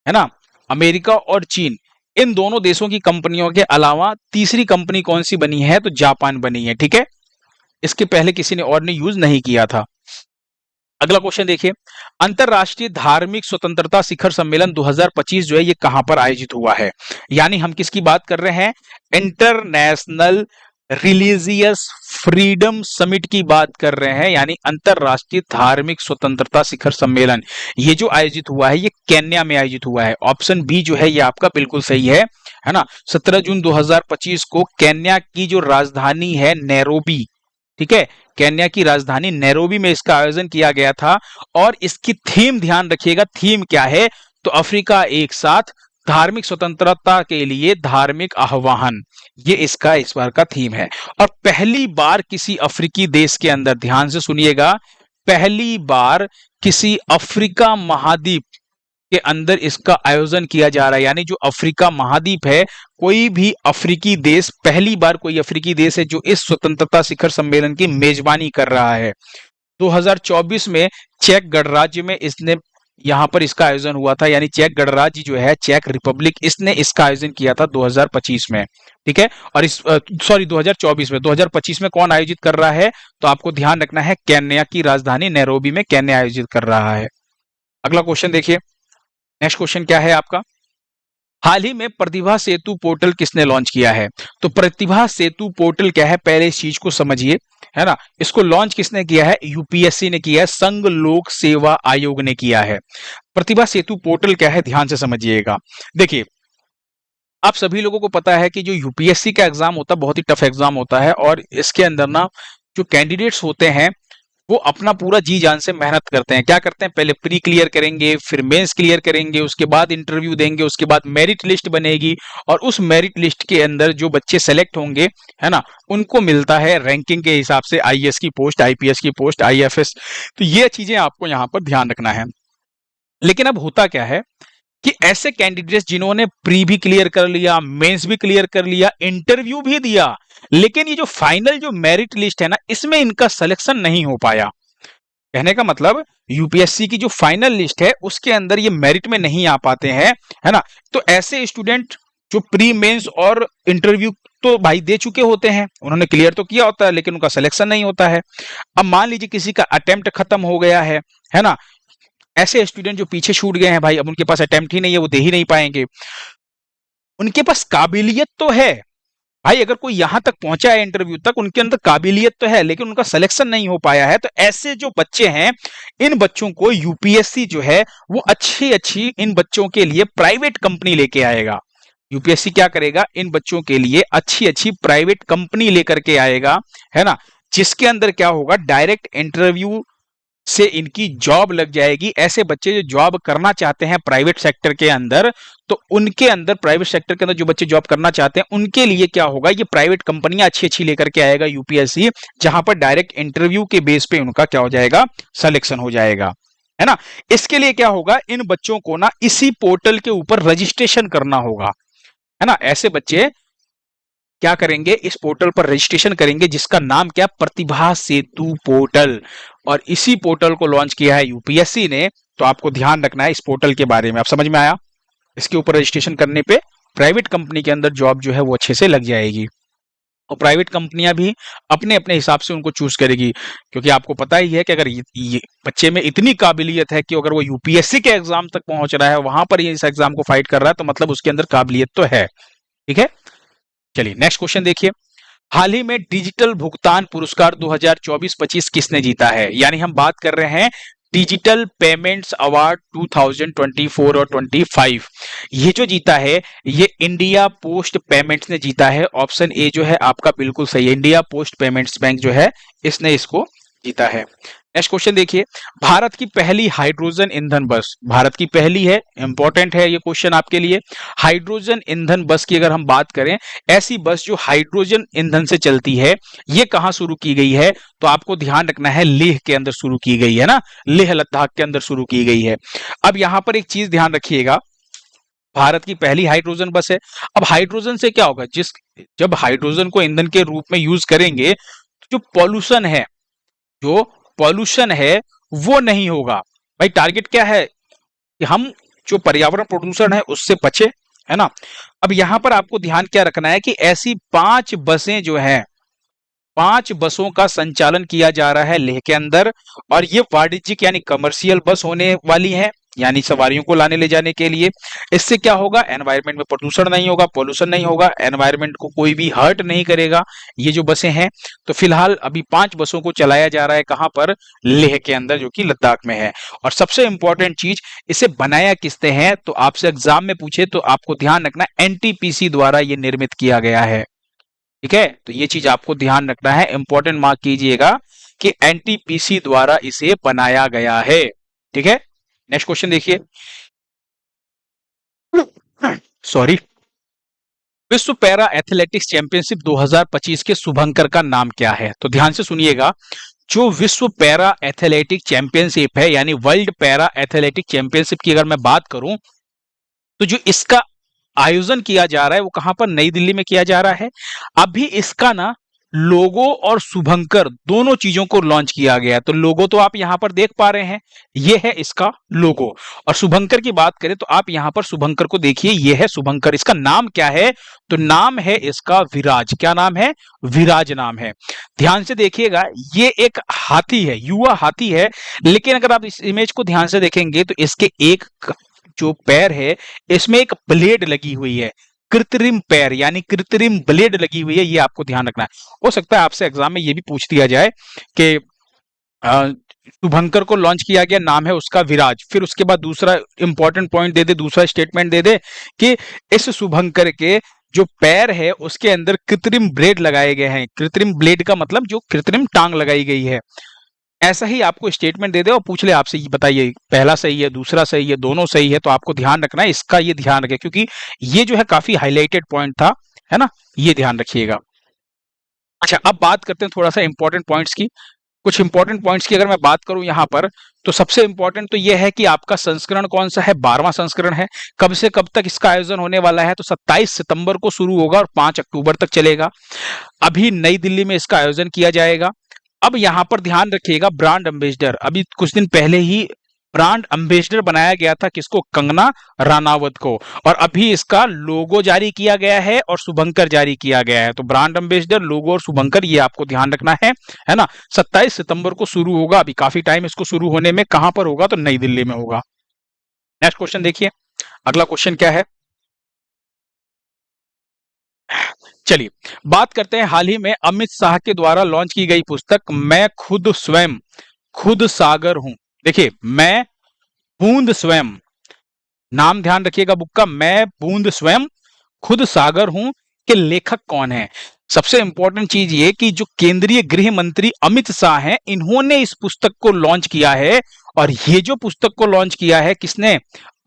है ना, अमेरिका और चीन, इन दोनों देशों की कंपनियों के अलावा तीसरी कंपनी कौन सी बनी है? तो जापान बनी है। ठीक है, इसके पहले किसी ने और ने यूज नहीं किया था। अगला क्वेश्चन देखिए, अंतरराष्ट्रीय धार्मिक स्वतंत्रता शिखर सम्मेलन 2025 जो है ये कहां पर आयोजित हुआ है? यानी हम किसकी बात कर रहे हैं? इंटरनेशनल रिलीजियस फ्रीडम समिट की बात कर रहे हैं, यानी अंतरराष्ट्रीय धार्मिक स्वतंत्रता शिखर सम्मेलन। ये जो आयोजित हुआ है ये केन्या में आयोजित हुआ है। ऑप्शन बी जो है ये आपका बिल्कुल सही है ना। 17 जून 2025 को केन्या की जो राजधानी है नैरोबी, ठीक है, केन्या की राजधानी नैरोबी में इसका आयोजन किया गया था। और इसकी थीम ध्यान रखिएगा, थीम क्या है? तो अफ्रीका एक साथ, धार्मिक स्वतंत्रता के लिए धार्मिक आह्वान, ये इसका इस बार का थीम है। और पहली बार किसी अफ्रीकी देश के अंदर, ध्यान से सुनिएगा, पहली बार किसी अफ्रीका महाद्वीप के अंदर इसका आयोजन किया जा रहा है। यानी जो अफ्रीका महाद्वीप है, कोई भी अफ्रीकी देश, पहली बार कोई अफ्रीकी देश है जो इस स्वतंत्रता शिखर सम्मेलन की मेजबानी कर रहा है। 2024 में चेक गणराज्य में इसने, यहां पर इसका आयोजन हुआ था, यानी चेक गणराज्य जो है, चेक रिपब्लिक, इसने इसका आयोजन किया था 2025 में। ठीक है, और इस 2024 में, 2025 में कौन आयोजित कर रहा है? तो आपको ध्यान रखना है, केन्या की राजधानी नैरोबी में केन्या आयोजित कर रहा है। अगला क्वेश्चन देखिए, नेक्स्ट क्वेश्चन क्या है आपका? हाल ही में प्रतिभा सेतु पोर्टल किसने लॉन्च किया है? तो प्रतिभा सेतु पोर्टल क्या है, पहले इस चीज को समझिए, है ना। इसको लॉन्च किसने किया है? यूपीएससी ने किया है, संघ लोक सेवा आयोग ने किया है। प्रतिभा सेतु पोर्टल क्या है, ध्यान से समझिएगा। देखिए, आप सभी लोगों को पता है कि जो यूपीएससी का एग्जाम होता है बहुत ही टफ एग्जाम होता है, और इसके अंदर ना जो कैंडिडेट्स होते हैं वो अपना पूरा जी जान से मेहनत करते हैं। क्या करते हैं? पहले प्री क्लियर करेंगे, फिर मेंस क्लियर करेंगे, उसके बाद इंटरव्यू देंगे, उसके बाद मेरिट लिस्ट बनेगी, और उस मेरिट लिस्ट के अंदर जो बच्चे सेलेक्ट होंगे, है ना, उनको मिलता है रैंकिंग के हिसाब से आईएएस की पोस्ट, आईपीएस की पोस्ट, आईएफएस। तो ये चीजें आपको यहाँ पर ध्यान रखना है। लेकिन अब होता क्या है कि ऐसे कैंडिडेट्स जिन्होंने प्री भी क्लियर कर लिया, मेंस भी क्लियर कर लिया, इंटरव्यू भी दिया, लेकिन ये जो फाइनल जो मेरिट लिस्ट है ना, इसमें इनका सिलेक्शन नहीं हो पाया। कहने का मतलब यूपीएससी की जो फाइनल लिस्ट है उसके अंदर ये मेरिट में नहीं आ पाते हैं, है ना। तो ऐसे स्टूडेंट जो प्री मेंस और इंटरव्यू तो भाई दे चुके होते हैं, उन्होंने क्लियर तो किया होता है, लेकिन उनका सिलेक्शन नहीं होता है। अब मान लीजिए किसी का अटेम्प्ट खत्म हो गया है ना, ऐसे स्टूडेंट जो पीछे छूट गए हैं भाई, अब उनके पास अटेम्प्ट ही नहीं है, वो दे ही नहीं पाएंगे। उनके पास काबिलियत तो है भाई, अगर कोई यहां तक पहुंचा है इंटरव्यू तक, उनके अंदर काबिलियत तो है, लेकिन उनका सिलेक्शन नहीं हो पाया है। तो ऐसे जो बच्चे हैं, इन बच्चों को यूपीएससी जो है वो अच्छी अच्छी इन बच्चों के लिए प्राइवेट कंपनी लेके आएगा। यूपीएससी क्या करेगा? इन बच्चों के लिए अच्छी अच्छी प्राइवेट कंपनी लेकर के आएगा, है ना, जिसके अंदर क्या होगा, डायरेक्ट इंटरव्यू से इनकी जॉब लग जाएगी। ऐसे बच्चे जो जॉब करना चाहते हैं प्राइवेट सेक्टर के अंदर, तो उनके अंदर, प्राइवेट सेक्टर के अंदर जो बच्चे जॉब करना चाहते हैं उनके लिए क्या होगा, ये प्राइवेट कंपनियां अच्छी अच्छी लेकर के आएगा यूपीएससी, जहां पर डायरेक्ट इंटरव्यू के बेस पे उनका क्या हो जाएगा, सिलेक्शन हो जाएगा। है ना। इसके लिए क्या होगा, इन बच्चों को ना इसी पोर्टल के ऊपर रजिस्ट्रेशन करना होगा, है ना। ऐसे बच्चे क्या करेंगे, इस पोर्टल पर रजिस्ट्रेशन करेंगे जिसका नाम क्या, प्रतिभा सेतु पोर्टल। और इसी पोर्टल को लॉन्च किया है यूपीएससी ने। तो आपको ध्यान रखना है इस पोर्टल के बारे में। आप समझ में आया। इसके ऊपर रजिस्ट्रेशन करने पे प्राइवेट कंपनी के अंदर जॉब जो है वो अच्छे से लग जाएगी। और प्राइवेट कंपनियां भी अपने अपने हिसाब से उनको चूज करेगी, क्योंकि आपको पता ही है कि अगर ये बच्चे में इतनी काबिलियत है कि अगर वो यूपीएससी के एग्जाम तक पहुंच रहा है, वहां पर ये इस एग्जाम को फाइट कर रहा है, तो मतलब उसके अंदर काबिलियत तो है। ठीक है, चलिए नेक्स्ट क्वेश्चन देखिए। हाल ही में डिजिटल भुगतान पुरस्कार 2024-25 किसने जीता है? यानी हम बात कर रहे हैं डिजिटल पेमेंट्स अवार्ड 2024 और 25। ये जो जीता है ये इंडिया पोस्ट पेमेंट्स ने जीता है। ऑप्शन ए जो है आपका बिल्कुल सही है, इंडिया पोस्ट पेमेंट्स बैंक जो है इसने इसको जीता है। नेक्स्ट क्वेश्चन देखिए। भारत की पहली हाइड्रोजन ईंधन बस, भारत की पहली है, इंपॉर्टेंट है ये क्वेश्चन आपके लिए। हाइड्रोजन ईंधन बस की अगर हम बात करें, ऐसी बस जो हाइड्रोजन ईंधन से चलती है, ये कहां शुरू की गई है? तो आपको ध्यान रखना है लेह के अंदर शुरू की गई है ना, लेह लद्दाख के अंदर शुरू की गई है। अब यहां पर एक चीज ध्यान रखिएगा, भारत की पहली हाइड्रोजन बस है। अब हाइड्रोजन से क्या होगा, जब हाइड्रोजन को ईंधन के रूप में यूज करेंगे तो जो पॉल्यूशन है वो नहीं होगा। भाई टारगेट क्या है कि हम जो पर्यावरण प्रदूषण है उससे बचे, है ना। अब यहां पर आपको ध्यान क्या रखना है कि ऐसी 5 बसें जो हैं, 5 बसों का संचालन किया जा रहा है लेह के अंदर। और ये वाणिज्यिक यानी कमर्शियल बस होने वाली है, यानी सवारियों को लाने ले जाने के लिए। इससे क्या होगा, एनवायरनमेंट में प्रदूषण नहीं होगा, पॉल्यूशन नहीं होगा, एनवायरनमेंट को कोई भी हर्ट नहीं करेगा ये जो बसें हैं। तो फिलहाल अभी 5 बसों को चलाया जा रहा है, कहां पर, लेह के अंदर, जो कि लद्दाख में है। और सबसे इंपॉर्टेंट चीज, इसे बनाया किसने है, तो आपसे एग्जाम में पूछे तो आपको ध्यान रखना एनटीपीसी द्वारा ये निर्मित किया गया है। ठीक है, तो ये चीज आपको ध्यान रखना है, इंपॉर्टेंट मार्क कीजिएगा कि एनटीपीसी द्वारा इसे बनाया गया है। ठीक है, नेक्स्ट क्वेश्चन देखिए। सॉरी। विश्व पैरा एथलेटिक्स चैंपियनशिप 2025 के शुभंकर का नाम क्या है? तो ध्यान से सुनिएगा, जो विश्व पैरा एथलेटिक चैंपियनशिप है, यानी वर्ल्ड पैरा एथलेटिक चैंपियनशिप की अगर मैं बात करूं, तो जो इसका आयोजन किया जा रहा है वो कहां पर, नई दिल्ली में किया जा रहा है। अभी इसका ना लोगो और शुभंकर दोनों चीजों को लॉन्च किया गया है। तो लोगो तो आप यहां पर देख पा रहे हैं, ये है इसका लोगो। और शुभंकर की बात करें तो आप यहां पर शुभंकर को देखिए, ये है शुभंकर। इसका नाम क्या है, तो नाम है इसका विराज। क्या नाम है, विराज नाम है। ध्यान से देखिएगा, ये एक हाथी है, युवा हाथी है। लेकिन अगर आप इस इमेज को ध्यान से देखेंगे तो इसके एक जो पैर है इसमें एक ब्लेड लगी हुई है, कृत्रिम पैर यानी कृत्रिम ब्लेड लगी हुई है, ये आपको ध्यान रखना है। हो सकता है आपसे एग्जाम में ये भी पूछ दिया जाए कि शुभंकर को लॉन्च किया गया, नाम है उसका विराज, फिर उसके बाद दूसरा इंपॉर्टेंट पॉइंट दे दे, दूसरा स्टेटमेंट दे दे कि इस शुभंकर के जो पैर है उसके अंदर कृत्रिम ब्लेड लगाए गए हैं। कृत्रिम ब्लेड का मतलब जो कृत्रिम टांग लगाई गई है। ऐसा ही आपको स्टेटमेंट दे दे और पूछ ले आपसे, ये बताइए पहला सही है, दूसरा सही है, दोनों सही है, तो आपको ध्यान रखना है इसका, ये ध्यान रखें क्योंकि ये जो है काफी हाईलाइटेड पॉइंट था, है ना, ये ध्यान रखिएगा। अच्छा, अब बात करते हैं थोड़ा सा इंपॉर्टेंट पॉइंट्स की। कुछ इंपॉर्टेंट पॉइंट्स की अगर मैं बात करूं यहां पर, तो सबसे इंपॉर्टेंट तो यह है कि आपका संस्करण कौन सा है, 12वां संस्करण है। कब से कब तक इसका आयोजन होने वाला है, तो 27 सितंबर को शुरू होगा और 5 अक्टूबर तक चलेगा। अभी नई दिल्ली में इसका आयोजन किया जाएगा। अब यहां पर ध्यान रखिएगा, ब्रांड एम्बेसडर, अभी कुछ दिन पहले ही ब्रांड एम्बेसडर बनाया गया था, किसको, कंगना रानावत को। और अभी इसका लोगो जारी किया गया है और शुभंकर जारी किया गया है। तो ब्रांड एम्बेसडर, लोगो और शुभंकर, ये आपको ध्यान रखना है ना। 27 सितंबर को शुरू होगा, अभी काफी टाइम इसको शुरू होने में। कहां पर होगा, तो नई दिल्ली में होगा। नेक्स्ट क्वेश्चन देखिए, अगला क्वेश्चन क्या है। चलिए बात करते हैं हाल ही में अमित शाह के द्वारा लॉन्च की गई पुस्तक मैं खुद स्वयं खुद सागर हूं। देखिए, मैं बूंद स्वयं, नाम ध्यान रखिएगा बुक का, मैं बूंद स्वयं खुद सागर हूं, के लेखक कौन है। सबसे इंपॉर्टेंट चीज ये कि जो केंद्रीय गृह मंत्री अमित शाह हैं, इन्होंने इस पुस्तक को लॉन्च किया है। और ये जो पुस्तक को लॉन्च किया है किसने,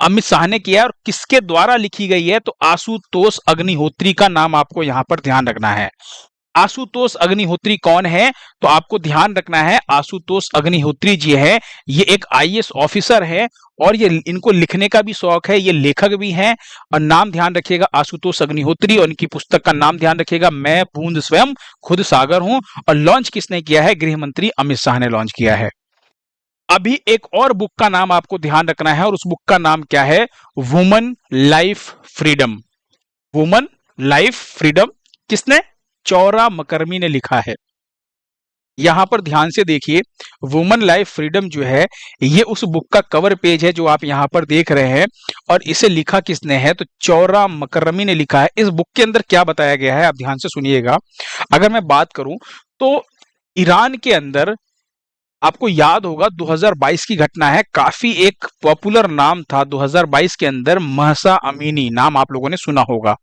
अमित शाह ने किया है। और किसके द्वारा लिखी गई है, तो आशुतोष अग्निहोत्री का नाम आपको यहां पर ध्यान रखना है। आशुतोष अग्निहोत्री कौन है? तो आपको ध्यान रखना है, आशुतोष अग्निहोत्री जी है, ये एक आईएएस ऑफिसर है और ये इनको लिखने का भी शौक है, ये लेखक भी हैं। और नाम ध्यान रखिएगा आशुतोष अग्निहोत्री, और इनकी पुस्तक का नाम ध्यान रखिएगा, मैं बूंद स्वयं खुद सागर हूं। और लॉन्च किसने किया है? गृह मंत्री अमित शाह ने लॉन्च किया है। अभी एक और बुक का नाम आपको ध्यान रखना है, और उस बुक का नाम क्या है? Woman life freedom. Woman life freedom किसने? चौरा मकरमी ने लिखा है। यहां पर ध्यान से देखिए, वुमन लाइफ फ्रीडम जो है, ये उस बुक का कवर पेज है जो आप यहां पर देख रहे हैं। और इसे लिखा किसने है? तो चौरा मकरमी ने लिखा है। इस बुक के अंदर क्या बताया गया है, आप ध्यान से सुनिएगा। अगर मैं बात करूं तो ईरान के अंदर, आपको याद होगा 2022 की घटना है, काफी एक पॉपुलर नाम था 2022 के अंदर, महसा अमीनी, नाम आप लोगों ने सुना होगा।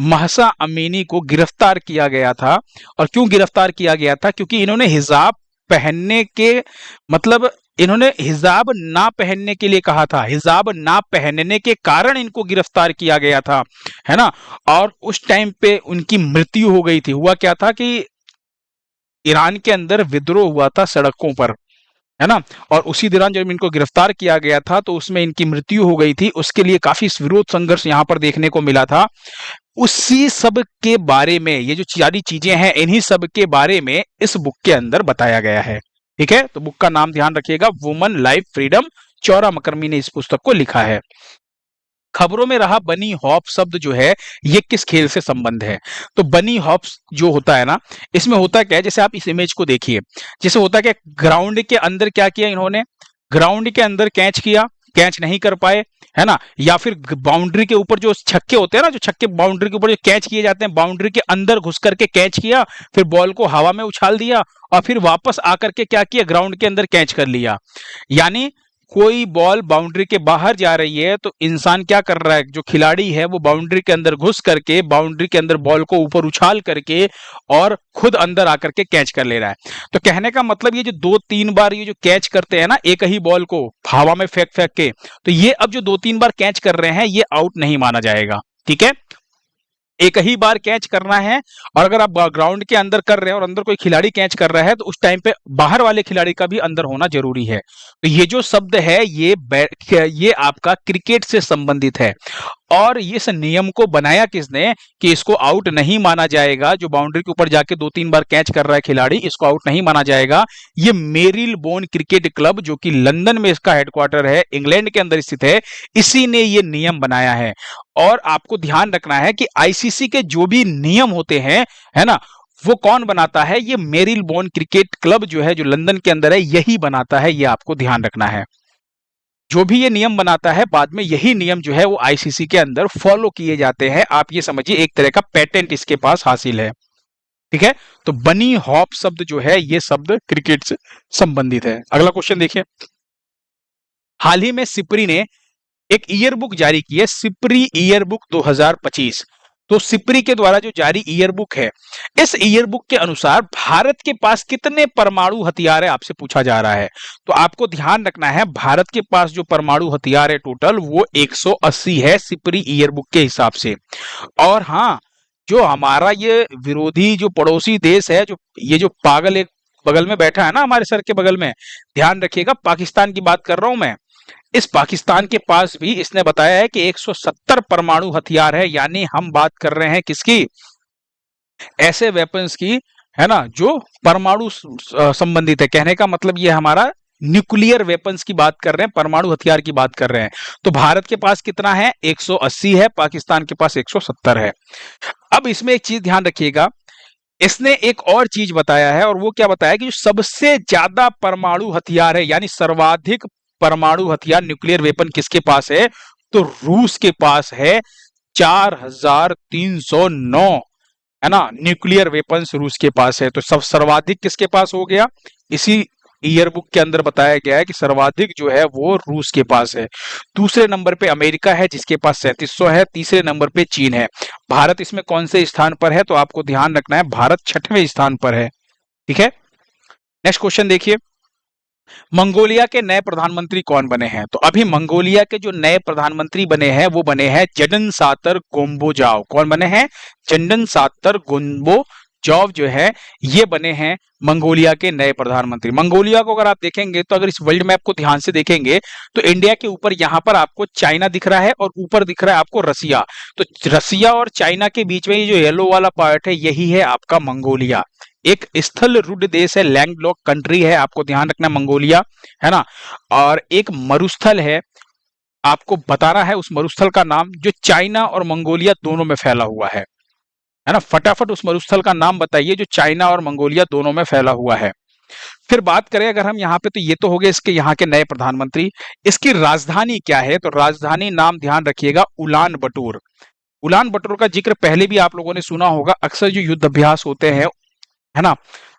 महसा अमीनी को गिरफ्तार किया गया था। और क्यों गिरफ्तार किया गया था? क्योंकि इन्होंने हिजाब पहनने के, मतलब इन्होंने हिजाब ना पहनने के लिए कहा था, हिजाब ना पहनने के कारण इनको गिरफ्तार किया गया था, है ना। और उस टाइम पे उनकी मृत्यु हो गई थी। हुआ क्या था कि ईरान के अंदर विद्रोह हुआ था सड़कों पर, है ना। और उसी दौरान जब इनको गिरफ्तार किया गया था तो उसमें इनकी मृत्यु हो गई थी। उसके लिए काफी विरोध संघर्ष यहां पर देखने को मिला था। उसी सब के बारे में, ये जो सारी चीजें हैं, इन्हीं सब के बारे में इस बुक के अंदर बताया गया है। ठीक है, तो बुक का नाम ध्यान रखिएगा, वुमन लाइफ फ्रीडम। चौरा मकरमी ने इस पुस्तक को लिखा है। खबरों में रहा बनी हॉप शब्द जो है, ये किस खेल से संबंध है? तो बनी हॉप्स जो होता है ना, इसमें होता क्या है, जैसे आप इस इमेज को देखिए, जैसे होता क्या, ग्राउंड के अंदर क्या किया इन्होंने? ग्राउंड के अंदर कैच किया, कैच नहीं कर पाए, है ना। या फिर बाउंड्री के ऊपर जो छक्के होते हैं ना, जो छक्के बाउंड्री के ऊपर जो कैच किए जाते हैं, बाउंड्री के अंदर घुस करके कैच किया, फिर बॉल को हवा में उछाल दिया और फिर वापस आकर के क्या किया, ग्राउंड के अंदर कैच कर लिया। यानी कोई बॉल बाउंड्री के बाहर जा रही है तो इंसान क्या कर रहा है, जो खिलाड़ी है वो बाउंड्री के अंदर घुस करके, बाउंड्री के अंदर बॉल को ऊपर उछाल करके और खुद अंदर आकर के कैच कर ले रहा है। तो कहने का मतलब ये जो 2-3 बार ये जो कैच करते हैं ना एक ही बॉल को हवा में फेंक फेंक के, तो ये अब जो 2-3 बार कैच कर रहे हैं, ये आउट नहीं माना जाएगा। ठीक है, एक ही बार कैच करना है। और अगर आप ग्राउंड के अंदर कर रहे हैं और अंदर कोई खिलाड़ी कैच कर रहा है तो उस टाइम पे बाहर वाले खिलाड़ी का भी अंदर होना जरूरी है। तो ये जो शब्द है, ये आपका क्रिकेट से संबंधित है। और इस नियम को बनाया किसने कि इसको आउट नहीं माना जाएगा, जो बाउंड्री के ऊपर जाके 2-3 बार कैच कर रहा है खिलाड़ी, इसको आउट नहीं माना जाएगा। ये मेरिलबोर्न क्रिकेट क्लब, जो कि लंदन में इसका हेडक्वार्टर है, इंग्लैंड के अंदर स्थित है, इसी ने ये नियम बनाया है। और आपको ध्यान रखना है कि आईसीसी के जो भी नियम होते हैं, है ना, वो कौन बनाता है? ये मेरिलबोर्न क्रिकेट क्लब जो है, जो लंदन के अंदर है, यही बनाता है। ये आपको ध्यान रखना है। जो भी ये नियम बनाता है, बाद में यही नियम जो है वो आईसीसी के अंदर फॉलो किए जाते हैं। आप ये समझिए, एक तरह का पेटेंट इसके पास हासिल है। ठीक है, तो बनी हॉप शब्द जो है, ये शब्द क्रिकेट से संबंधित है। अगला क्वेश्चन देखिए, हाल ही में सिपरी ने एक ईयर बुक जारी की है, सिपरी ईयर बुक 2025। तो सिपरी के द्वारा जो जारी ईयर बुक है, इस ईयर बुक के अनुसार भारत के पास कितने परमाणु हथियार है, आपसे पूछा जा रहा है। तो आपको ध्यान रखना है, भारत के पास जो परमाणु हथियार है टोटल, वो 180 है सिपरी ईयर बुक के हिसाब से। और हाँ, जो हमारा ये विरोधी जो पड़ोसी देश है, जो ये जो पागल एक बगल में बैठा है ना हमारे सर के बगल में, ध्यान रखिएगा, पाकिस्तान की बात कर रहा हूं मैं। इस पाकिस्तान के पास भी इसने बताया है कि 170 परमाणु हथियार है। यानी हम बात कर रहे हैं किसकी? ऐसे वेपन्स की, है ना, जो परमाणु संबंधित है। कहने का मतलब ये हमारा न्यूक्लियर वेपन्स की बात कर रहे हैं, परमाणु हथियार की बात कर रहे हैं। तो भारत के पास कितना है? 180 है, पाकिस्तान के पास 170 है। अब इसमें एक चीज ध्यान रखिएगा, इसने एक और चीज बताया है, और वो क्या बताया कि जो सबसे ज्यादा परमाणु हथियार है, यानी सर्वाधिक परमाणु हथियार, न्यूक्लियर वेपन किसके पास है? तो रूस के पास है। 4309, है ना, न्यूक्लियर वेपन्स रूस के पास है। तो सब सर्वाधिक किसके पास हो गया? इसी ईयर बुक के अंदर बताया गया है कि सर्वाधिक जो है वो रूस के पास है। दूसरे नंबर पे अमेरिका है, जिसके पास 3700 है। तीसरे नंबर पे चीन है। भारत इसमें कौन से स्थान पर है? तो आपको ध्यान रखना है, भारत 6वें स्थान पर है। ठीक है, नेक्स्ट क्वेश्चन देखिए, मंगोलिया के नए प्रधानमंत्री कौन बने हैं? तो अभी मंगोलिया के जो नए प्रधानमंत्री बने हैं, वो बने हैं जडन सातर गोम्बोजाव। कौन बने हैं? जडन सातर गोम्बो जोव जो है ये बने हैं मंगोलिया के नए प्रधानमंत्री। मंगोलिया को अगर आप देखेंगे तो अगर इस वर्ल्ड मैप को ध्यान से देखेंगे तो इंडिया के ऊपर यहां पर आपको चाइना दिख रहा है और ऊपर दिख रहा है आपको रसिया। तो रसिया और चाइना के बीच में ये जो येलो वाला पार्ट है यही है आपका मंगोलिया। एक स्थल रूढ़ देश है, लैंडलॉक कंट्री है, आपको ध्यान रखना मंगोलिया, है ना। और एक मरुस्थल है, आपको बताना है उस मरुस्थल का नाम जो चाइना और मंगोलिया दोनों में फैला हुआ है ना। फटाफट उस मरुस्थल का नाम बताइए जो चाइना और मंगोलिया दोनों में फैला हुआ है। फिर बात करें अगर हम यहाँ पे, तो ये तो हो गए इसके यहाँ के नए प्रधानमंत्री। इसकी राजधानी क्या है, तो राजधानी नाम ध्यान रखिएगा उलान बटोर। उलान बटोर का जिक्र पहले भी आप लोगों ने सुना होगा। अक्सर जो युद्ध अभ्यास होते हैं, है ना,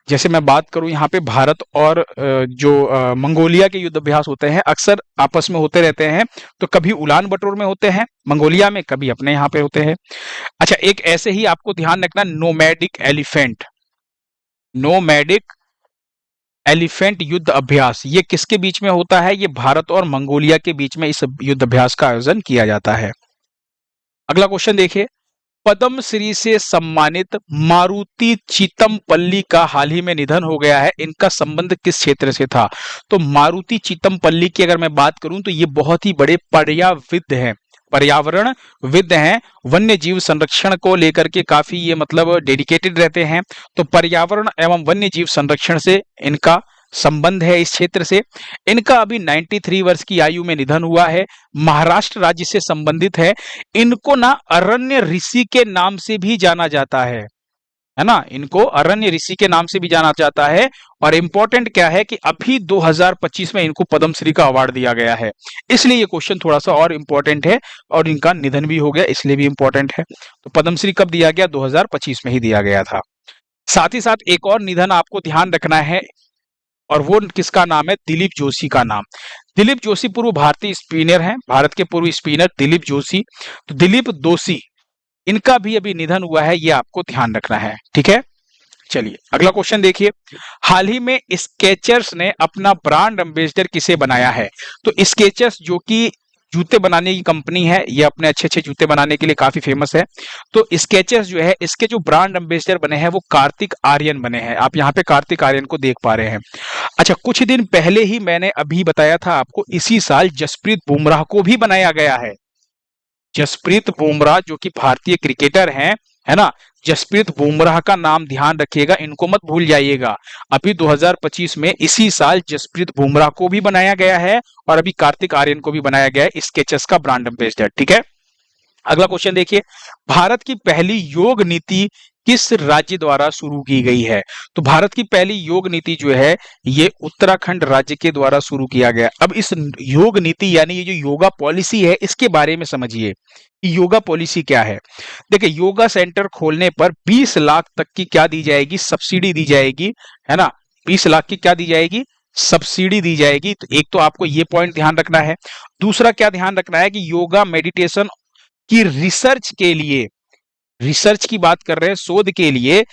जैसे मैं बात करूं यहाँ पे भारत और जो मंगोलिया के युद्ध अभ्यास होते हैं अक्सर आपस में होते रहते हैं। तो कभी उलान बटोर में होते हैं मंगोलिया में, कभी अपने यहाँ पे होते हैं। अच्छा, एक ऐसे ही आपको ध्यान रखना नोमैडिक एलिफेंट, नोमैडिक एलिफेंट युद्ध अभ्यास, ये किसके बीच में होता है, ये भारत और मंगोलिया के बीच में इस युद्ध अभ्यास का आयोजन किया जाता है। अगला क्वेश्चन देखिए, पद्म श्री से सम्मानित मारुति चितमपल्ली का हाल ही में निधन हो गया है, इनका संबंध किस क्षेत्र से था। तो मारुति चितमपल्ली की अगर मैं बात करूं तो ये बहुत ही बड़े पर्यावरणविद हैं, पर्यावरणविद हैं, वन्य जीव संरक्षण को लेकर के काफी ये मतलब डेडिकेटेड रहते हैं। तो पर्यावरण एवं वन्य जीव संरक्षण से इनका संबंध है इस क्षेत्र से। इनका अभी 93 वर्ष की आयु में निधन हुआ है, महाराष्ट्र राज्य से संबंधित है। इनको ना अरण्य ऋषि के नाम से भी जाना जाता है ना, इनको अरण्य ऋषि के नाम से भी जाना जाता है। और इंपॉर्टेंट क्या है कि अभी 2025 में इनको पद्मश्री का अवार्ड दिया गया है, इसलिए ये क्वेश्चन थोड़ा सा और इंपॉर्टेंट है। और इनका निधन भी हो गया इसलिए भी इंपॉर्टेंट है। तो पद्मश्री कब दिया गया, 2025 में ही दिया गया था। साथ ही साथ एक और निधन आपको ध्यान रखना है, और वो किसका नाम है, दिलीप जोशी का नाम। दिलीप जोशी पूर्व भारतीय स्पिनर हैं, भारत के पूर्व स्पिनर दिलीप जोशी। तो दिलीप दोषी, इनका भी अभी निधन हुआ है, ये आपको ध्यान रखना है, ठीक है। चलिए अगला क्वेश्चन देखिए, हाल ही में स्केचर्स ने अपना ब्रांड एम्बेसडर किसे बनाया है। तो स्केचर्स जो कि जूते बनाने की कंपनी है, ये अपने अच्छे अच्छे जूते बनाने के लिए काफी फेमस है। तो स्केचर्स जो है इसके जो ब्रांड एम्बेसडर बने हैं वो कार्तिक आर्यन बने हैं। आप यहाँ पे कार्तिक आर्यन को देख पा रहे हैं। अच्छा, कुछ दिन पहले ही मैंने अभी बताया था आपको, इसी साल जसप्रीत बुमराह को भी बनाया गया है। जसप्रीत बुमराह जो कि भारतीय क्रिकेटर हैं, है ना, जसप्रीत बुमराह का नाम ध्यान रखिएगा, इनको मत भूल जाइएगा। अभी 2025 में इसी साल जसप्रीत बुमराह को भी बनाया गया है और अभी कार्तिक आर्यन को भी बनाया गया है स्केचर्स का ब्रांड एम्बेसडर, ठीक है। अगला क्वेश्चन देखिए, भारत की पहली योग नीति किस राज्य द्वारा शुरू की गई है। तो भारत की पहली योग नीति जो है ये उत्तराखंड राज्य के द्वारा शुरू किया गया। अब इस योग नीति यानी ये जो योगा पॉलिसी है इसके बारे में समझिए कि योगा पॉलिसी क्या है। देखिए, योगा सेंटर खोलने पर 20 लाख तक की क्या दी जाएगी, सब्सिडी दी जाएगी, है ना। 20 लाख की क्या दी जाएगी, सब्सिडी दी जाएगी। तो एक तो आपको ये पॉइंट ध्यान रखना है। दूसरा क्या ध्यान रखना है कि योगा मेडिटेशन की रिसर्च के लिए, रिसर्च की बात कर रहे हैं, शोध के लिए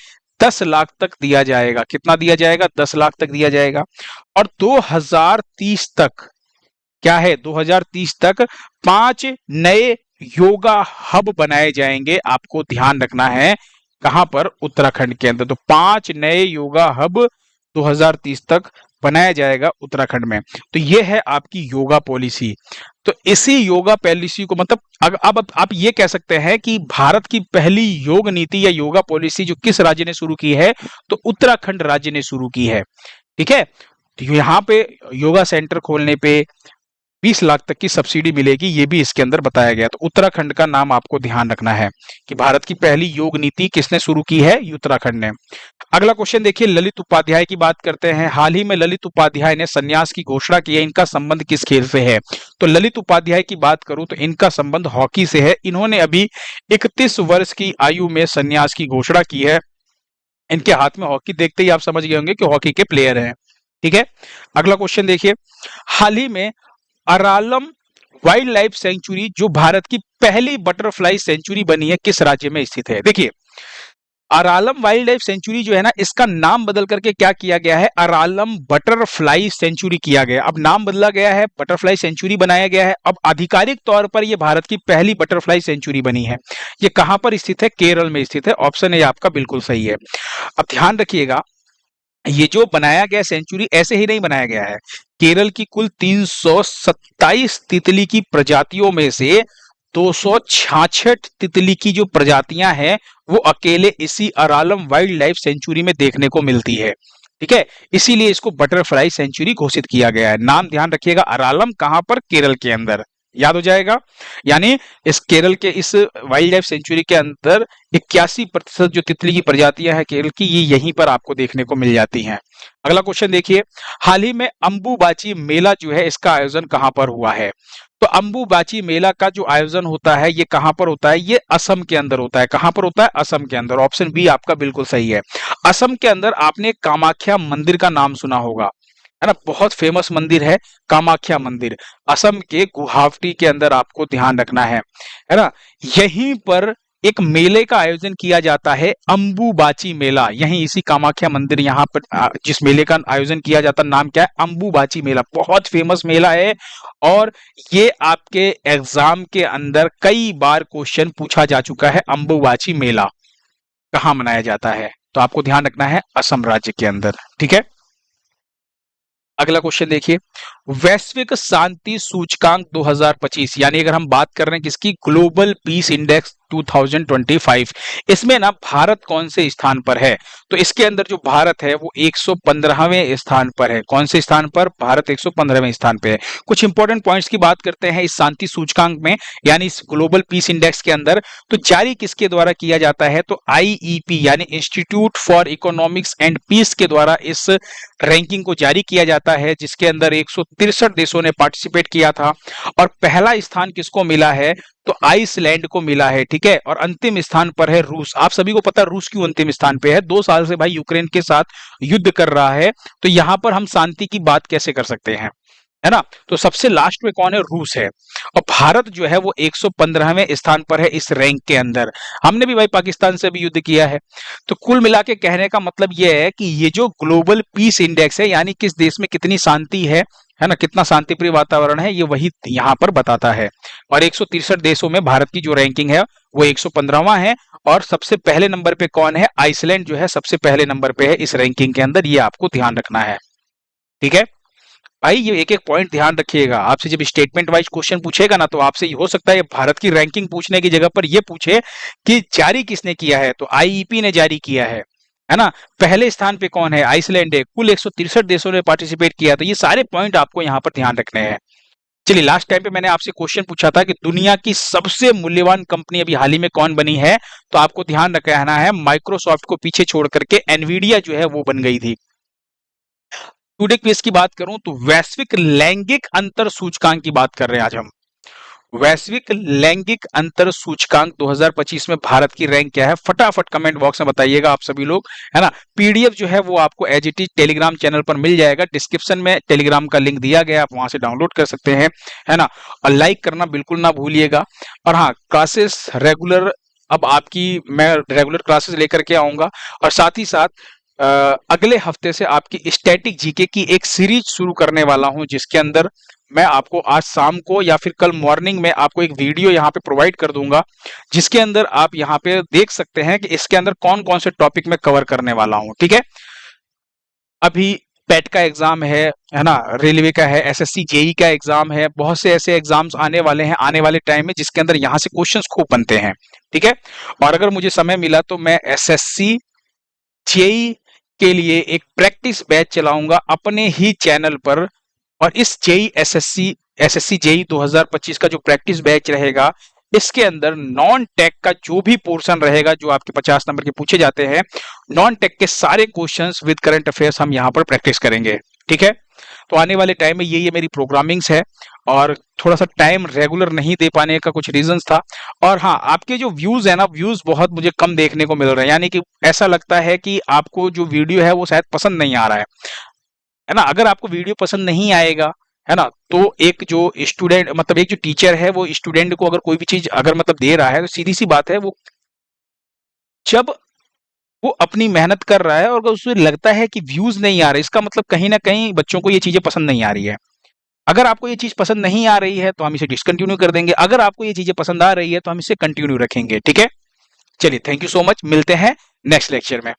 10 लाख तक दिया जाएगा। कितना दिया जाएगा, 10 लाख तक दिया जाएगा। और 2030 तक क्या है, 2030 तक 5 नए योगा हब बनाए जाएंगे। आपको ध्यान रखना है कहां पर, उत्तराखंड के अंदर। तो 5 नए योगा हब 2030 तक बनाया जाएगा उत्तराखंड में। तो ये है आपकी योगा पॉलिसी। तो इसी योगा पॉलिसी को मतलब अब आप ये कह सकते हैं कि भारत की पहली योग नीति या योगा पॉलिसी जो किस राज्य ने शुरू की है, तो उत्तराखंड राज्य ने शुरू की है, ठीक है। तो यहाँ पे योगा सेंटर खोलने पे 20 लाख तक की सब्सिडी मिलेगी, ये भी इसके अंदर बताया गया। तो उत्तराखंड का नाम आपको ध्यान रखना है कि भारत की पहली योग नीति किसने शुरू की है, उत्तराखंड ने। अगला क्वेश्चन देखिए, ललित उपाध्याय की बात करते हैं। हाल ही में ललित उपाध्याय ने संन्यास की घोषणा की है, इनका संबंध किस खेल से है। तो ललित उपाध्याय की बात करूं तो इनका संबंध हॉकी से है। इन्होंने अभी 31 वर्ष की आयु में संन्यास की घोषणा की है। इनके हाथ में हॉकी देखते ही आप समझ गए होंगे कि हॉकी के प्लेयर हैं, ठीक है। अगला क्वेश्चन देखिए, हाल ही में अरालम वाइल्ड लाइफ सेंचुरी जो भारत की पहली बटरफ्लाई सेंचुरी बनी है किस राज्य में स्थित है। देखिए, अरालम वाइल्ड लाइफ सेंचुरी जो है ना, इसका नाम बदल करके क्या किया गया है, अरालम बटरफ्लाई सेंचुरी किया गया। अब नाम बदला गया है, बटरफ्लाई सेंचुरी बनाया गया है। अब आधिकारिक तौर पर यह भारत की पहली बटरफ्लाई सेंचुरी बनी है। ये कहां पर स्थित है, केरल में स्थित है। ऑप्शन ए आपका बिल्कुल सही है। अब ध्यान रखिएगा, ये जो बनाया गया सेंचुरी ऐसे ही नहीं बनाया गया है। केरल की कुल 327 तितली की प्रजातियों में से 266 तितली की जो प्रजातियां हैं वो अकेले इसी अरालम वाइल्ड लाइफ सेंचुरी में देखने को मिलती है। ठीक है, इसीलिए इसको बटरफ्लाई सेंचुरी घोषित किया गया है। नाम ध्यान रखिएगा, अरालम कहां पर, केरल के अंदर, याद हो जाएगा। यानी इस केरल के इस वाइल्ड लाइफ सेंचुरी के अंदर 81% जो तितली की प्रजातियां हैं केरल की, ये यहीं पर आपको देखने को मिल जाती हैं। अगला क्वेश्चन देखिए, हाल ही में अंबुबाची मेला जो है इसका आयोजन कहां पर हुआ है। तो अंबुबाची मेला का जो आयोजन होता है ये कहां पर होता है, ये असम के अंदर होता है। कहां पर होता है, असम के अंदर। ऑप्शन बी आपका बिल्कुल सही है। असम के अंदर आपने कामाख्या मंदिर का नाम सुना होगा, है ना, बहुत फेमस मंदिर है कामाख्या मंदिर। असम के गुवाहाटी के अंदर आपको ध्यान रखना है ना। यहीं पर एक मेले का आयोजन किया जाता है, अंबुबाची मेला। यहीं इसी कामाख्या मंदिर यहाँ पर जिस मेले का आयोजन किया जाता है, नाम क्या है, अंबुबाची मेला। बहुत फेमस मेला है और ये आपके एग्जाम के अंदर कई बार क्वेश्चन पूछा जा चुका है। अंबुबाची मेला कहाँ मनाया जाता है, तो आपको ध्यान रखना है असम राज्य के अंदर। ठीक है, अगला क्वेश्चन देखिए, वैश्विक शांति सूचकांक 2025, यानी अगर हम बात कर रहे हैं किसकी, ग्लोबल पीस इंडेक्स 2025, इसमें ना भारत कौन से स्थान पर है। तो इसके अंदर जो भारत है वो 115वें स्थान पर है। कौन से स्थान पर, भारत 115वें स्थान पे है। कुछ इंपॉर्टेंट पॉइंट्स की बात करते हैं इस शांति सूचकांक में, यानी इस ग्लोबल पीस इंडेक्स के अंदर। तो जारी किसके द्वारा किया जाता है, तो आईईपी यानी institute for economics and peace के द्वारा इस रैंकिंग को जारी किया जाता है, जिसके अंदर 163 देशों ने पार्टिसिपेट किया था। और पहला स्थान किसको मिला है, तो आइसलैंड को मिला है। ठीक है, और अंतिम स्थान पर है रूस। आप सभी को पता है रूस क्यों अंतिम स्थान पे है, 2 साल से भाई यूक्रेन के साथ युद्ध कर रहा है। तो यहां पर हम शांति की बात कैसे कर सकते हैं, है ना। तो सबसे लास्ट में कौन है, रूस है। और भारत जो है वो 115वें स्थान पर है इस रैंक के अंदर। हमने भी भाई पाकिस्तान से भी युद्ध किया है। तो कुल मिला के कहने का मतलब यह है कि ये जो ग्लोबल पीस इंडेक्स है, यानी किस देश में कितनी शांति है ना, कितना शांतिप्रिय वातावरण है, ये वही यहाँ पर बताता है। और 163 देशों में भारत की जो रैंकिंग है वो 115वां है। और सबसे पहले नंबर पे कौन है, आइसलैंड जो है सबसे पहले नंबर पे है इस रैंकिंग के अंदर। ये आपको ध्यान रखना है। ठीक है भाई, ये एक एक पॉइंट ध्यान रखिएगा। आपसे जब स्टेटमेंट वाइज क्वेश्चन पूछेगा ना, तो आपसे हो सकता है भारत की रैंकिंग पूछने की जगह पर ये पूछे कि जारी किसने किया है, तो आईईपी ने जारी किया है ना। पहले स्थान पे कौन है, आइसलैंड है। कुल 163 देशों ने पार्टिसिपेट किया। तो ये सारे पॉइंट आपको यहाँ पर ध्यान रखने हैं। चलिए, लास्ट टाइम पे मैंने आपसे क्वेश्चन पूछा था कि दुनिया की सबसे मूल्यवान कंपनी अभी हाल ही में कौन बनी है, तो आपको ध्यान रखना है माइक्रोसॉफ्ट को पीछे छोड़ करके एनवीडिया जो है वो बन गई थी। टुडे क्विज की बात करूं तो वैश्विक लैंगिक अंतर सूचकांक की बात कर रहे हैं आज हम। वैश्विक लैंगिक अंतर सूचकांक 2025 में भारत की रैंक क्या है, फटाफट कमेंट बॉक्स में बताइएगा आप सभी लोग, है ना। पीडीएफ जो है वो आपको as it is Telegram channel पर मिल जाएगा। डिस्क्रिप्शन में टेलीग्राम का लिंक दिया गया, आप वहां से डाउनलोड कर सकते हैं, है ना। और लाइक करना बिल्कुल ना भूलिएगा। और हाँ, क्लासेस रेगुलर, अब आपकी मैं रेगुलर क्लासेस लेकर के आऊंगा। और साथ ही साथ अगले हफ्ते से आपकी स्टैटिक जीके की एक सीरीज शुरू करने वाला हूं, जिसके अंदर मैं आपको आज शाम को या फिर कल मॉर्निंग में आपको एक वीडियो यहाँ पे प्रोवाइड कर दूंगा, जिसके अंदर आप यहाँ पे देख सकते हैं कि इसके अंदर कौन कौन से टॉपिक मैं कवर करने वाला हूँ। ठीक है, अभी पेट का एग्जाम है ना, रेलवे का है, एसएससी जेई का एग्जाम है, बहुत से ऐसे एग्जाम्स आने वाले हैं आने वाले टाइम में, जिसके अंदर यहाँ से क्वेश्चंस खूब बनते हैं। ठीक है, और अगर मुझे समय मिला तो मैं एसएससी जेई के लिए एक प्रैक्टिस बैच चलाऊंगा अपने ही चैनल पर। और इस जेई एसएससी जेई 2025 का जो प्रैक्टिस बैच रहेगा, इसके अंदर नॉन टेक का जो भी पोर्शन रहेगा, जो आपके 50 नंबर के पूछे जाते हैं, नॉन टेक के सारे क्वेश्चंस विद करंट अफेयर्स हम यहाँ पर प्रैक्टिस करेंगे। ठीक है, तो आने वाले टाइम में ये मेरी प्रोग्रामिंग्स है। और थोड़ा सा टाइम रेगुलर नहीं दे पाने का कुछ रीजंस था। और हाँ, आपके जो व्यूज है ना, व्यूज बहुत मुझे कम देखने को मिल रहे हैं, यानी कि ऐसा लगता है कि आपको जो वीडियो है वो शायद पसंद नहीं आ रहा है ना। अगर आपको वीडियो पसंद नहीं आएगा, है ना, तो एक जो स्टूडेंट मतलब एक जो टीचर है वो स्टूडेंट को अगर कोई भी चीज अगर मतलब दे रहा है, तो सीधी सी बात है, वो जब वो अपनी मेहनत कर रहा है और अगर उसे लगता है कि व्यूज नहीं आ रहे, इसका मतलब कहीं ना कहीं बच्चों को ये चीजें पसंद नहीं आ रही है। अगर आपको ये चीज पसंद नहीं आ रही है तो हम इसे डिसकंटिन्यू कर देंगे, अगर आपको ये चीजें पसंद आ रही है तो हम इसे कंटिन्यू रखेंगे। ठीक है, चलिए, थैंक यू सो मच, मिलते हैं नेक्स्ट लेक्चर में।